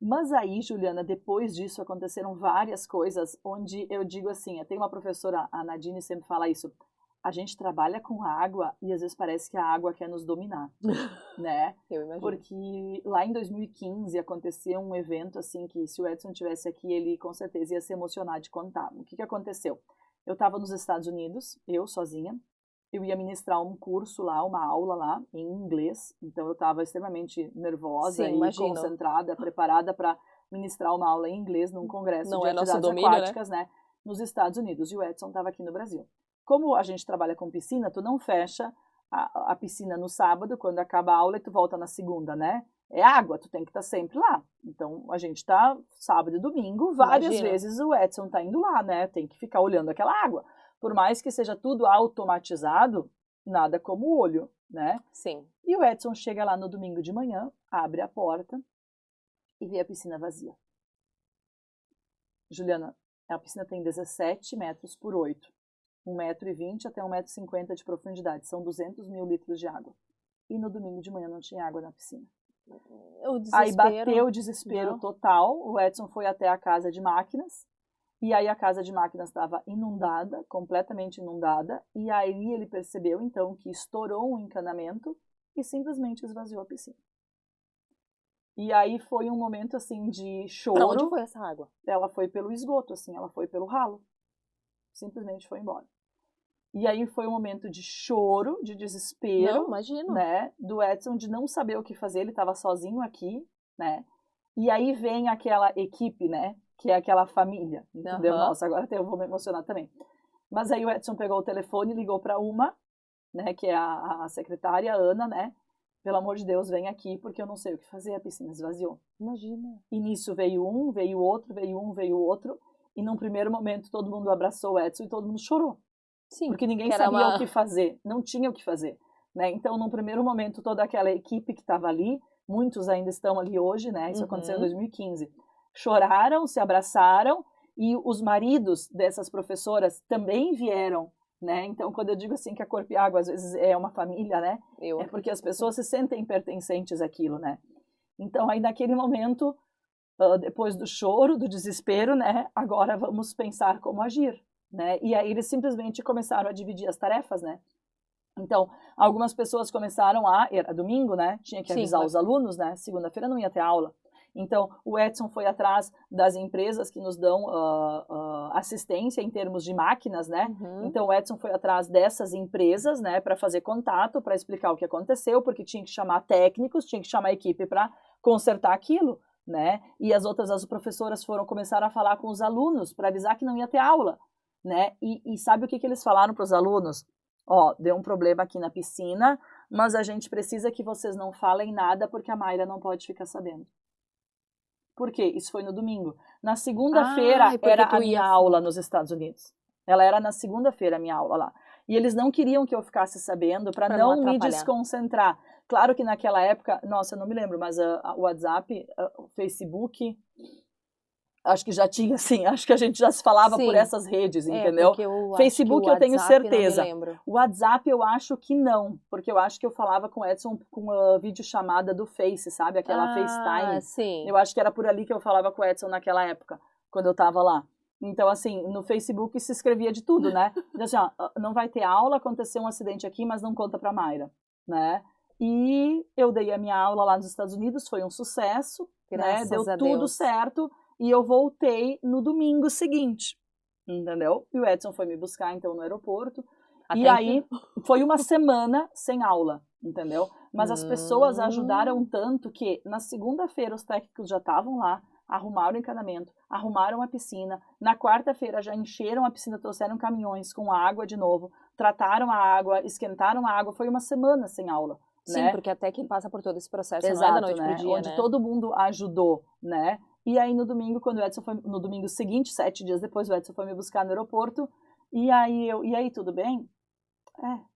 Mas aí, Juliana, depois disso aconteceram várias coisas onde eu digo assim, tem uma professora, a Nadine sempre fala isso, a gente trabalha com água e às vezes parece que a água quer nos dominar, né? Eu imagino. Porque lá em 2015 aconteceu um evento assim que se o Edson estivesse aqui, ele com certeza ia se emocionar de contar. O que aconteceu? Eu estava nos Estados Unidos, eu sozinha, eu ia ministrar um curso lá, uma aula lá em inglês, então eu estava extremamente nervosa e concentrada, preparada para ministrar uma aula em inglês num congresso de atividades aquáticas, né, nos Estados Unidos, e o Edson estava aqui no Brasil. Como a gente trabalha com piscina, tu não fecha a piscina no sábado, quando acaba a aula, e tu volta na segunda, né? É água, tu tem que estar sempre lá. Então, a gente tá sábado e domingo, várias vezes o Edson tá indo lá, né? Tem que ficar olhando aquela água. Por mais que seja tudo automatizado, nada como o olho, né? Sim. E o Edson chega lá no domingo de manhã, abre a porta e vê a piscina vazia. Juliana, a piscina tem 17 metros por 8. 1,20 m até 1,50 m de profundidade. São 200 mil litros de água. E no domingo de manhã não tinha água na piscina. Aí bateu o desespero total. O Edson foi até a casa de máquinas. E aí a casa de máquinas estava inundada, completamente inundada. E aí ele percebeu, então, que estourou um encanamento e simplesmente esvaziou a piscina. E aí foi um momento, assim, de choro. Pra onde foi essa água? Ela foi pelo esgoto, assim, ela foi pelo ralo. Simplesmente foi embora. E aí foi um momento de choro, de desespero, não, imagino, né, do Edson de não saber o que fazer, ele estava sozinho aqui, né, e aí vem aquela equipe, né, que é aquela família, entendeu? Nossa, agora eu vou me emocionar também. Mas aí o Edson pegou o telefone e ligou para uma, né, que é a secretária, a Ana, né, pelo amor de Deus, vem aqui, porque eu não sei o que fazer, a piscina esvaziou. Imagina. E nisso veio um, veio outro, veio um, veio outro, e num primeiro momento todo mundo abraçou o Edson e todo mundo chorou. Sim, porque ninguém sabia o que fazer, não tinha o que fazer, né? Então, num primeiro momento, toda aquela equipe que estava ali, muitos ainda estão ali hoje, né? Isso aconteceu em 2015. Choraram, se abraçaram, e os maridos dessas professoras também vieram, né? Então, quando eu digo assim que a Corpo e Água às vezes é uma família, né? É porque as pessoas se sentem pertencentes àquilo, né? Então, aí naquele momento, depois do choro, do desespero, né? Agora vamos pensar como agir. Né? E aí eles simplesmente começaram a dividir as tarefas, né? Então, algumas pessoas começaram era domingo, né? Tinha que avisar os alunos, né? Segunda-feira não ia ter aula. Então, o Edson foi atrás das empresas que nos dão assistência em termos de máquinas, né? Então, o Edson foi atrás dessas empresas, né? Para fazer contato, para explicar o que aconteceu, porque tinha que chamar técnicos, tinha que chamar a equipe para consertar aquilo, né? E as professoras começaram a falar com os alunos para avisar que não ia ter aula. Né? E sabe o que eles falaram para os alunos? Deu um problema aqui na piscina, mas a gente precisa que vocês não falem nada porque a Mayra não pode ficar sabendo. Por quê? Isso foi no domingo. Na segunda-feira era a minha aula nos Estados Unidos. Ela era na segunda-feira a minha aula lá. E eles não queriam que eu ficasse sabendo para não me desconcentrar. Claro que naquela época, nossa, eu não me lembro, mas o WhatsApp, o Facebook... Acho que já tinha, sim, acho que a gente já se falava por essas redes, entendeu? Facebook eu tenho certeza. O WhatsApp eu acho que não, porque eu acho que eu falava com o Edson com a videochamada do Face, sabe? Aquela FaceTime. Sim. Eu acho que era por ali que eu falava com o Edson naquela época, quando eu tava lá. Então, assim, no Facebook se escrevia de tudo, né? Assim, não vai ter aula, aconteceu um acidente aqui, mas não conta pra Mayra, né? E eu dei a minha aula lá nos Estados Unidos, foi um sucesso, né? Deu tudo certo. E eu voltei no domingo seguinte, entendeu? E o Edson foi me buscar, então, no aeroporto. E aí, foi uma semana sem aula, entendeu? Mas as pessoas ajudaram tanto que, na segunda-feira, os técnicos já estavam lá. arrumaram o encanamento, arrumaram a piscina. Na quarta-feira já encheram a piscina, trouxeram caminhões com água de novo, trataram a água, esquentaram a água. Foi uma semana sem aula. Sim, né? Porque até quem passa por todo esse processo Exato, não é da noite pro dia, onde todo mundo ajudou, né? E aí no domingo, quando o Edson foi, no domingo seguinte, 7 dias depois, o Edson foi me buscar no aeroporto, e aí, tudo bem?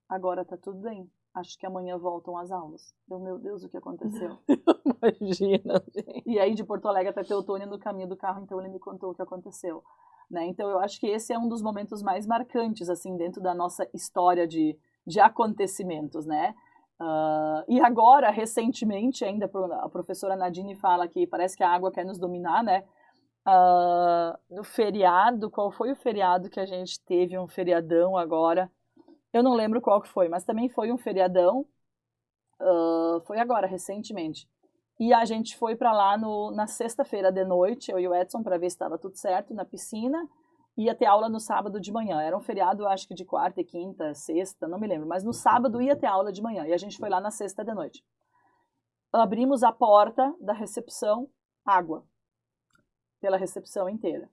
Agora tá tudo bem. Acho que amanhã voltam as aulas. Meu Deus, o que aconteceu? Imagina, gente. E aí de Porto Alegre até Teutônia, no caminho do carro, então ele me contou o que aconteceu. Né? Então eu acho que esse é um dos momentos mais marcantes, assim, dentro da nossa história de acontecimentos, né? E agora, recentemente, ainda a professora Nadine fala que parece que a água quer nos dominar, né? No feriado, qual foi o feriado que a gente teve? Um feriadão agora. Eu não lembro qual que foi, mas também foi um feriadão. Foi agora, recentemente. E a gente foi para lá na sexta-feira de noite, eu e o Edson, para ver se estava tudo certo, na piscina. Ia ter aula no sábado de manhã. Era um feriado, acho que de quarta e quinta, sexta, não me lembro. Mas no sábado ia ter aula de manhã. E a gente foi lá na sexta de noite. Abrimos a porta da recepção, água. Pela recepção inteira.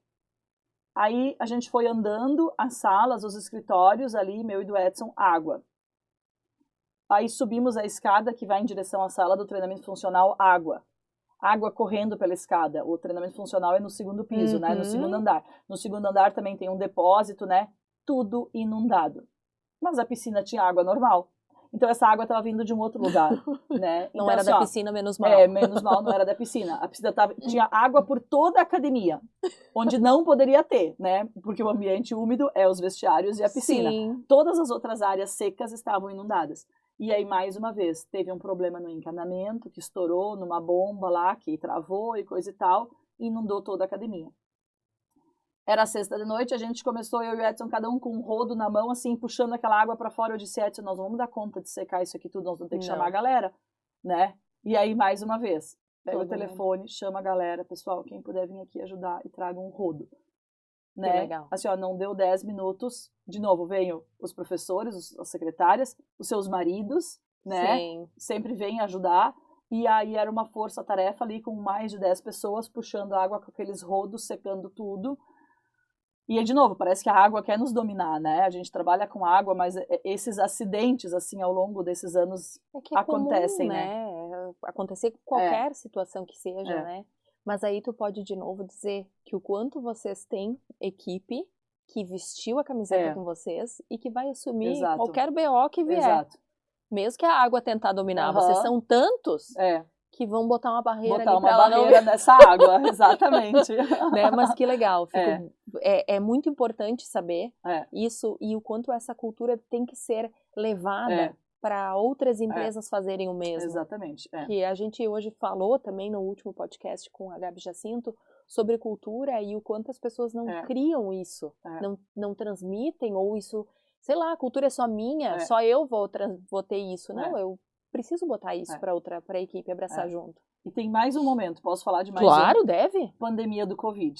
Aí a gente foi andando as salas, os escritórios ali, meu e do Edson, água. Aí subimos a escada que vai em direção à sala do treinamento funcional, água. Água correndo pela escada. O treinamento funcional é no segundo piso, né? No segundo andar. No segundo andar também tem um depósito, né? Tudo inundado. Mas a piscina tinha água normal. Então essa água estava vindo de um outro lugar, né? Não então, era assim, da piscina, menos mal. Menos mal não era da piscina. A piscina tinha água por toda a academia, onde não poderia ter, né? Porque o ambiente úmido é os vestiários e a piscina. Sim. Todas as outras áreas secas estavam inundadas. E aí, mais uma vez, teve um problema no encanamento, que estourou numa bomba lá, que travou e coisa e tal, e inundou toda a academia. Era sexta de noite, a gente começou, eu e o Edson, cada um com um rodo na mão, assim, puxando aquela água para fora. Eu disse, Edson, nós vamos dar conta de secar isso aqui tudo, nós vamos ter que chamar a galera, né? E aí, mais uma vez, pega o telefone, chama a galera, pessoal, quem puder vir aqui ajudar e traga um rodo. Né? Que legal. Assim, ó, não deu 10 minutos, de novo, venham os professores, as secretárias, os seus maridos, né? Sim. Sempre vêm ajudar. E aí era uma força-tarefa ali com mais de 10 pessoas puxando água com aqueles rodos, secando tudo. E de novo, parece que a água quer nos dominar, né? A gente trabalha com água, mas esses acidentes, assim, ao longo desses anos acontecem, comum, né? Acontecer com qualquer situação que seja, né? Mas aí tu pode de novo dizer que o quanto vocês têm equipe que vestiu a camiseta com vocês e que vai assumir qualquer BO que vier. Exato. Mesmo que a água tentar dominar. Vocês são tantos que vão botar uma barreira ali pra ela não... nessa água, exatamente. Né? Mas que legal. É muito importante saber isso e o quanto essa cultura tem que ser levada para outras empresas fazerem o mesmo. Exatamente. Que a gente hoje falou também no último podcast com a Gabi Jacinto sobre cultura e o quanto as pessoas não criam isso, não transmitem, ou isso, sei lá, a cultura é só minha, só eu vou ter isso. Não, eu preciso botar isso para a equipe abraçar junto. E tem mais um momento, posso falar de mais Claro, deve. Pandemia do Covid.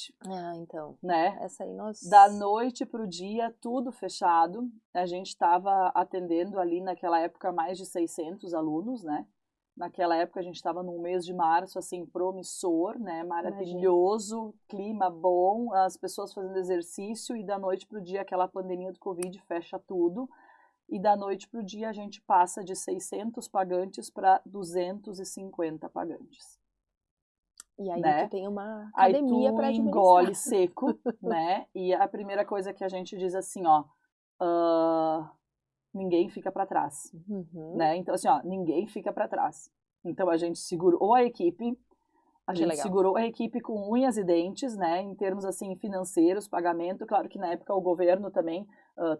Então. Né? Essa aí nós... Da noite pro dia, tudo fechado. A gente estava atendendo ali naquela época mais de 600 alunos, né? Naquela época a gente estava no mês de março, assim, promissor, né? Maravilhoso, imagina. Clima bom, as pessoas fazendo exercício, e da noite pro dia aquela pandemia do Covid fecha tudo. E da noite para o dia a gente passa de 600 pagantes para 250 pagantes. E aí tu tem uma academia para administrar. Aí tu engole seco, né? E a primeira coisa que a gente diz assim, ó, ninguém fica para trás, né? Então assim, ó, ninguém fica para trás. Então a gente segurou a equipe, segurou a equipe com unhas e dentes, né? Em termos assim financeiros, pagamento. Claro que na época o governo também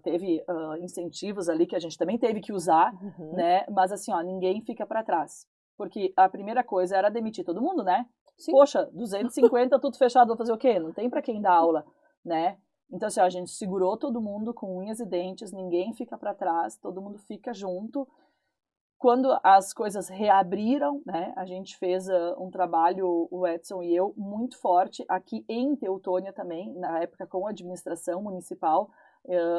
teve incentivos ali que a gente também teve que usar, né? Mas assim, ó, ninguém fica para trás. Porque a primeira coisa era demitir todo mundo, né? Sim. Poxa, 250, tudo fechado, vou fazer o quê? Não tem para quem dar aula, né? Então, assim, ó, a gente segurou todo mundo com unhas e dentes, ninguém fica para trás, todo mundo fica junto. Quando as coisas reabriram, né, a gente fez um trabalho, o Edson e eu, muito forte aqui em Teutônia também, na época com a administração municipal,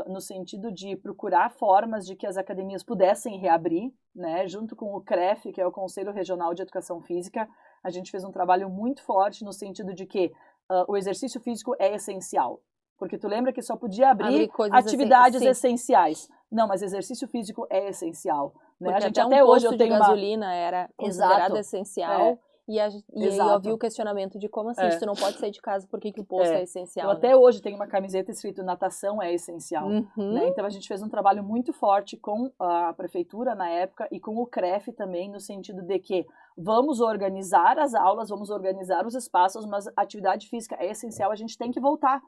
no sentido de procurar formas de que as academias pudessem reabrir, né, junto com o CREF, que é o Conselho Regional de Educação Física. a gente fez um trabalho muito forte no sentido de que o exercício físico é essencial. Porque tu lembra que só podia abrir atividades essenciais. Não, mas exercício físico é essencial. Né? Porque a gente até hoje eu tenho gasolina era considerado essencial. E aí eu vi o questionamento de como assim, se tu não pode sair de casa, por que o posto é essencial? Eu até hoje tenho uma camiseta escrito natação é essencial. Né? Então a gente fez um trabalho muito forte com a prefeitura na época e com o CREF também, no sentido de que vamos organizar as aulas, vamos organizar os espaços, mas a atividade física é essencial, a gente tem que voltar.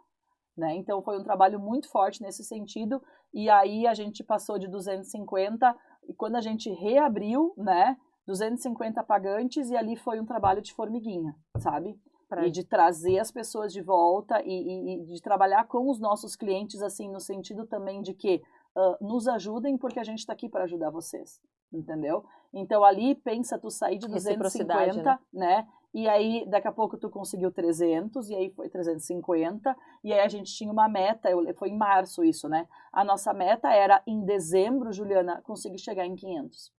Né? Então foi um trabalho muito forte nesse sentido, e aí a gente passou de 250, e quando a gente reabriu, né, 250 pagantes, e ali foi um trabalho de formiguinha, sabe? E de trazer as pessoas de volta e de trabalhar com os nossos clientes, assim, no sentido também de que nos ajudem, porque a gente está aqui para ajudar vocês, entendeu? Então ali, pensa tu sair de 250, né? E aí, daqui a pouco tu conseguiu 300, e aí foi 350, e aí a gente tinha uma meta, foi em março isso, né? A nossa meta era, em dezembro, Juliana, conseguir chegar em 500.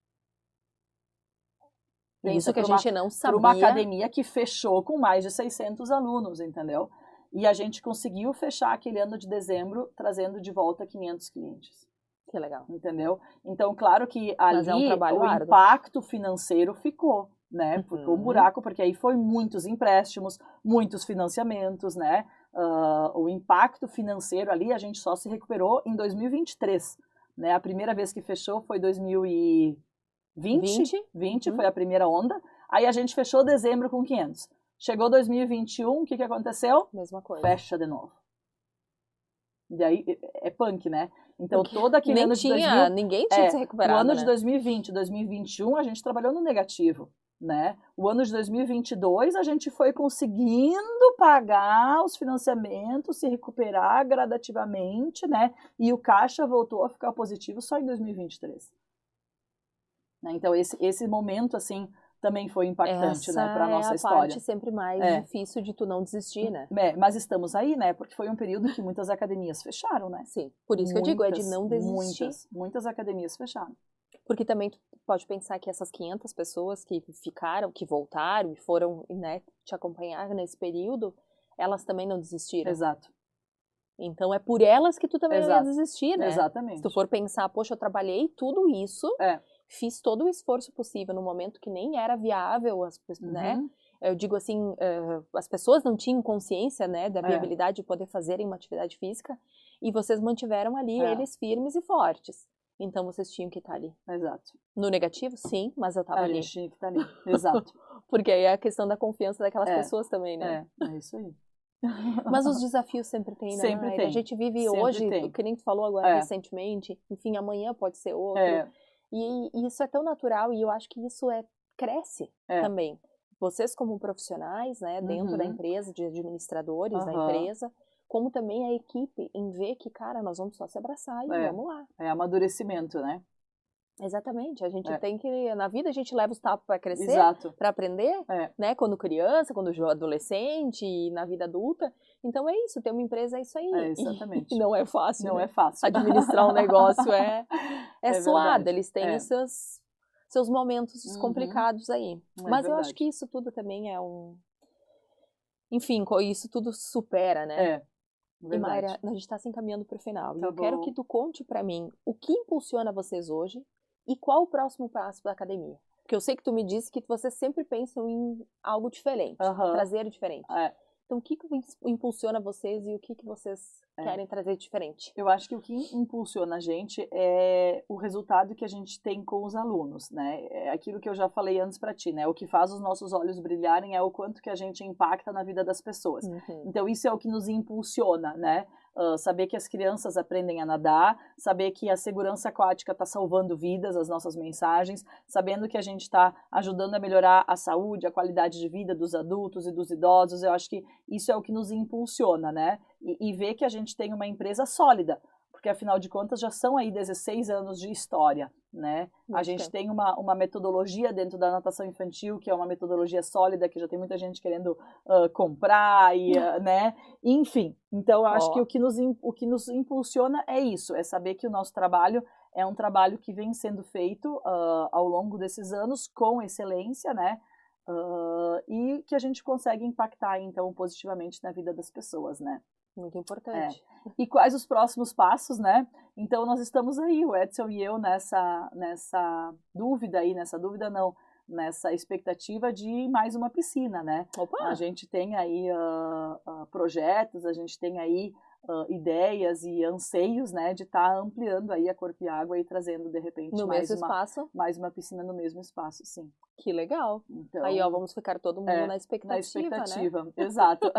Isso que a gente não sabia. Para uma academia que fechou com mais de 600 alunos, entendeu? E a gente conseguiu fechar aquele ano de dezembro, trazendo de volta 500 clientes. Que legal. Entendeu? Então, claro que ali o árduo. impacto financeiro ficou, né? Ficou um buraco, porque aí foi muitos empréstimos, muitos financiamentos, né? O impacto financeiro ali, a gente só se recuperou em 2023, né? A primeira vez que fechou foi 2020, foi a primeira onda. Aí a gente fechou dezembro com 500. Chegou 2021, o que aconteceu? Mesma coisa. Fecha de novo. E aí é punk, né? Então todo aquele ano de 2000... Ninguém tinha se recuperado, o ano de 2020, 2021, a gente trabalhou no negativo, né? O ano de 2022, a gente foi conseguindo pagar os financiamentos, se recuperar gradativamente, né? E o caixa voltou a ficar positivo só em 2023. Né? Então esse momento, assim, também foi impactante, né, para a nossa história. Essa é a parte sempre mais difícil de tu não desistir, né? Mas estamos aí, né, porque foi um período em que muitas academias fecharam, né? Sim, por isso que eu digo, é de não desistir. Muitas academias fecharam. Porque também tu pode pensar que essas 500 pessoas que ficaram, que voltaram e foram, né, te acompanhar nesse período, elas também não desistiram. Exato. Então é por elas que tu também não ia desistir, né? Exatamente. Se tu for pensar, poxa, eu trabalhei tudo isso... Fiz todo o esforço possível no momento que nem era viável, né? Eu digo assim, as pessoas não tinham consciência, né, da viabilidade de poder fazerem uma atividade física, e vocês mantiveram ali eles firmes e fortes. Então vocês tinham que estar ali. Exato. No negativo, sim, mas eu estava ali. A gente tinha que estar ali. Exato. Porque aí é a questão da confiança daquelas pessoas também, né? É isso aí. Mas os desafios sempre tem, né? Sempre tem. A gente vive hoje, o que nem tu falou agora recentemente, enfim, amanhã pode ser outro. E isso é tão natural, e eu acho que isso cresce também. Vocês como profissionais, né, dentro da empresa, de administradores da empresa, como também a equipe, em ver que, cara, nós vamos só se abraçar e vamos lá. É amadurecimento, né? Exatamente, a gente tem que, na vida a gente leva os tapas para crescer, para aprender, né, quando criança, quando adolescente, e na vida adulta. Então é isso, ter uma empresa é isso aí. Exatamente. E não é fácil. Não né? é fácil. Administrar um negócio é suado, verdade. eles têm seus momentos descomplicados aí. Mas eu acho que isso tudo também é enfim, isso tudo supera, né? E Mayra, a gente está se encaminhando para o final. E eu quero que tu conte para mim o que impulsiona vocês hoje e qual o próximo passo da academia. Porque eu sei que tu me disse que vocês sempre pensam em algo diferente, trazer diferente. Então, o que impulsiona vocês e o que vocês querem trazer diferente? Eu acho que o que impulsiona a gente é o resultado que a gente tem com os alunos, né? É aquilo que eu já falei antes para ti, né? O que faz os nossos olhos brilharem é o quanto que a gente impacta na vida das pessoas. Então, isso é o que nos impulsiona, né? Saber que as crianças aprendem a nadar, saber que a segurança aquática está salvando vidas, as nossas mensagens, sabendo que a gente está ajudando a melhorar a saúde, a qualidade de vida dos adultos e dos idosos. Eu acho que isso é o que nos impulsiona, né? E ver que a gente tem uma empresa sólida, porque afinal de contas já são aí 16 anos de história, né? A gente tem uma metodologia dentro da natação infantil, que é uma metodologia sólida, que já tem muita gente querendo comprar, né? Enfim, então eu acho que o que nos impulsiona é isso, é saber que o nosso trabalho é um trabalho que vem sendo feito ao longo desses anos com excelência, né? e que a gente consegue impactar, então, positivamente na vida das pessoas, né? Muito importante. E quais os próximos passos, né? Então, nós estamos aí, o Edson e eu, nessa expectativa de mais uma piscina, né? Opa! A gente tem aí projetos, a gente tem aí ideias e anseios, né, de estar ampliando aí a Corpo e Água e trazendo, de repente, mais uma piscina no mesmo espaço, sim. Que legal. Então, aí, ó, vamos ficar todo mundo na expectativa, né? Exato.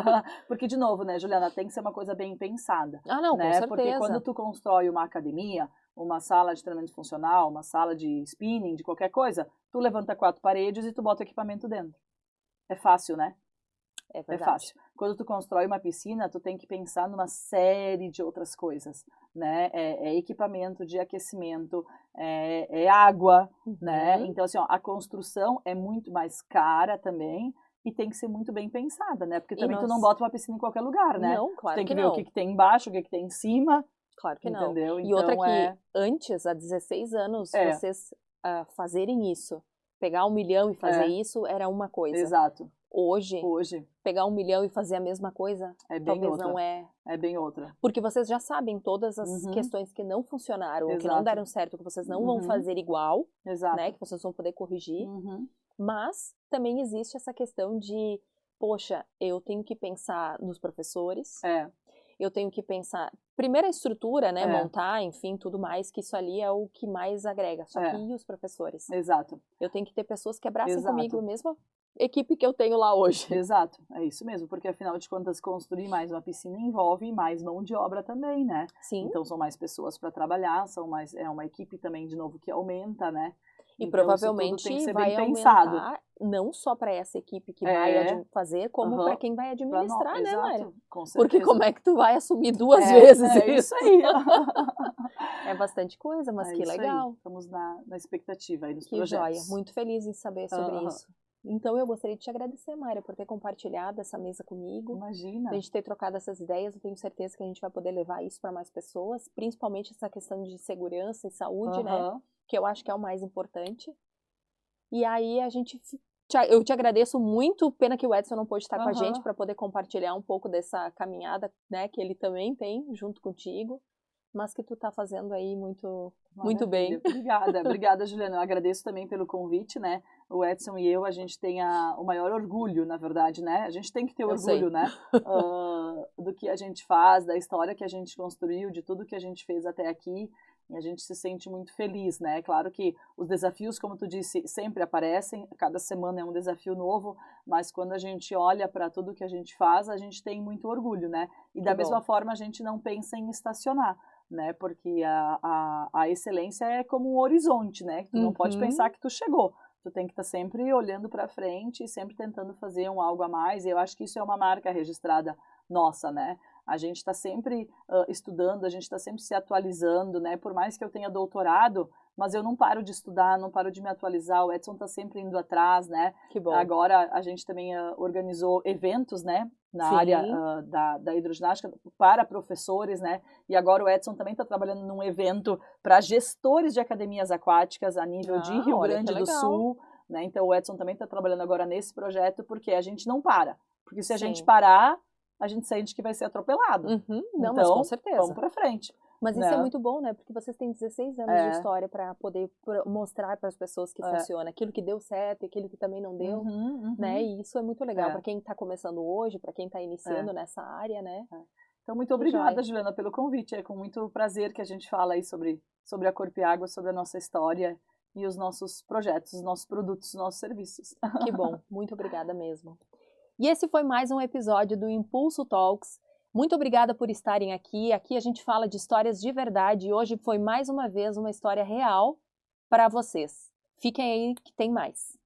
Porque, de novo, né, Juliana, tem que ser uma coisa bem pensada. Ah, não, né? com certeza. Porque quando tu constrói uma academia, uma sala de treinamento funcional, uma sala de spinning, de qualquer coisa, tu levanta 4 paredes e tu bota o equipamento dentro. É fácil, né? É fácil. Quando tu constrói uma piscina, tu tem que pensar numa série de outras coisas, né? É equipamento de aquecimento, é água, né? Então, assim, ó, a construção é muito mais cara também e tem que ser muito bem pensada, né? Porque também tu não bota uma piscina em qualquer lugar, né? Não, claro tu tem que ver não. o que tem embaixo, o que tem em cima. Claro que entendeu? não. Então, e outra que antes, há 16 anos, vocês fazerem isso, pegar 1 milhão e fazer isso, era uma coisa. Exato. Hoje, pegar 1 milhão e fazer a mesma coisa, talvez não é... É bem outra. Porque vocês já sabem todas as questões que não funcionaram, ou que não deram certo, que vocês não vão fazer igual, né? Que vocês vão poder corrigir. Mas também existe essa questão de, poxa, eu tenho que pensar nos professores, eu tenho que pensar, primeiro a estrutura, né, montar, enfim, tudo mais, que isso ali é o que mais agrega, só que e os professores? Exato. Eu tenho que ter pessoas que abracem comigo a mesma equipe que eu tenho lá hoje. Exato, é isso mesmo, porque afinal de contas construir mais uma piscina envolve mais mão de obra também, né? Sim. Então são mais pessoas para trabalhar, é uma equipe também de novo que aumenta, né? E então, provavelmente tem que ser vai bem pensado. aumentar não só para essa equipe que vai fazer, como para quem vai administrar, né, Mayra? Com certeza. Porque como é que tu vai assumir 2 vezes isso aí. É bastante coisa, mas que legal. Aí. Estamos na expectativa aí dos projetos. Que joia, muito feliz em saber sobre isso. Então eu gostaria de te agradecer, Mayra, por ter compartilhado essa mesa comigo. Imagina. A gente ter trocado essas ideias, eu tenho certeza que a gente vai poder levar isso para mais pessoas, principalmente essa questão de segurança e saúde, né? Que eu acho que é o mais importante. E aí eu te agradeço muito, pena que o Edson não pôde estar com a gente para poder compartilhar um pouco dessa caminhada, né, que ele também tem junto contigo, mas que tu tá fazendo aí muito bem. Obrigada, Juliana. Eu agradeço também pelo convite, né? O Edson e eu, a gente tem o maior orgulho, na verdade, né? A gente tem que ter orgulho, né? Do que a gente faz, da história que a gente construiu, de tudo que a gente fez até aqui. E a gente se sente muito feliz, né? Claro que os desafios, como tu disse, sempre aparecem, cada semana é um desafio novo, mas quando a gente olha para tudo que a gente faz, a gente tem muito orgulho, né? E da mesma forma a gente não pensa em estacionar, né? Porque a excelência é como um horizonte, né? Tu não pode pensar que tu chegou. Tu tem que estar sempre olhando para frente e sempre tentando fazer algo a mais. E eu acho que isso é uma marca registrada nossa, né? A gente está sempre estudando, a gente está sempre se atualizando, né? Por mais que eu tenha doutorado, mas eu não paro de estudar, não paro de me atualizar. O Edson está sempre indo atrás, né? Que bom. Agora a gente também organizou eventos, né? Na área da hidroginástica para professores, né? E agora o Edson também está trabalhando num evento para gestores de academias aquáticas a nível de Rio Grande do Sul, né? Então o Edson também está trabalhando agora nesse projeto porque a gente não para. Porque se a gente parar, a gente sente que vai ser atropelado. Não, então, mas com certeza. Vamos para frente. Mas isso é muito bom, né? Porque vocês têm 16 anos de história para poder mostrar para as pessoas que funciona. Aquilo que deu certo e aquilo que também não deu, né? E isso é muito legal para quem está começando hoje, para quem está iniciando nessa área, né? Então, muito obrigada, Juliana, pelo convite. É com muito prazer que a gente fala aí sobre a Corpo e Água, sobre a nossa história e os nossos projetos, os nossos produtos, os nossos serviços. Que bom. Muito obrigada mesmo. E esse foi mais um episódio do Impulso Talks. Muito obrigada por estarem aqui. Aqui a gente fala de histórias de verdade e hoje foi mais uma vez uma história real para vocês. Fiquem aí que tem mais.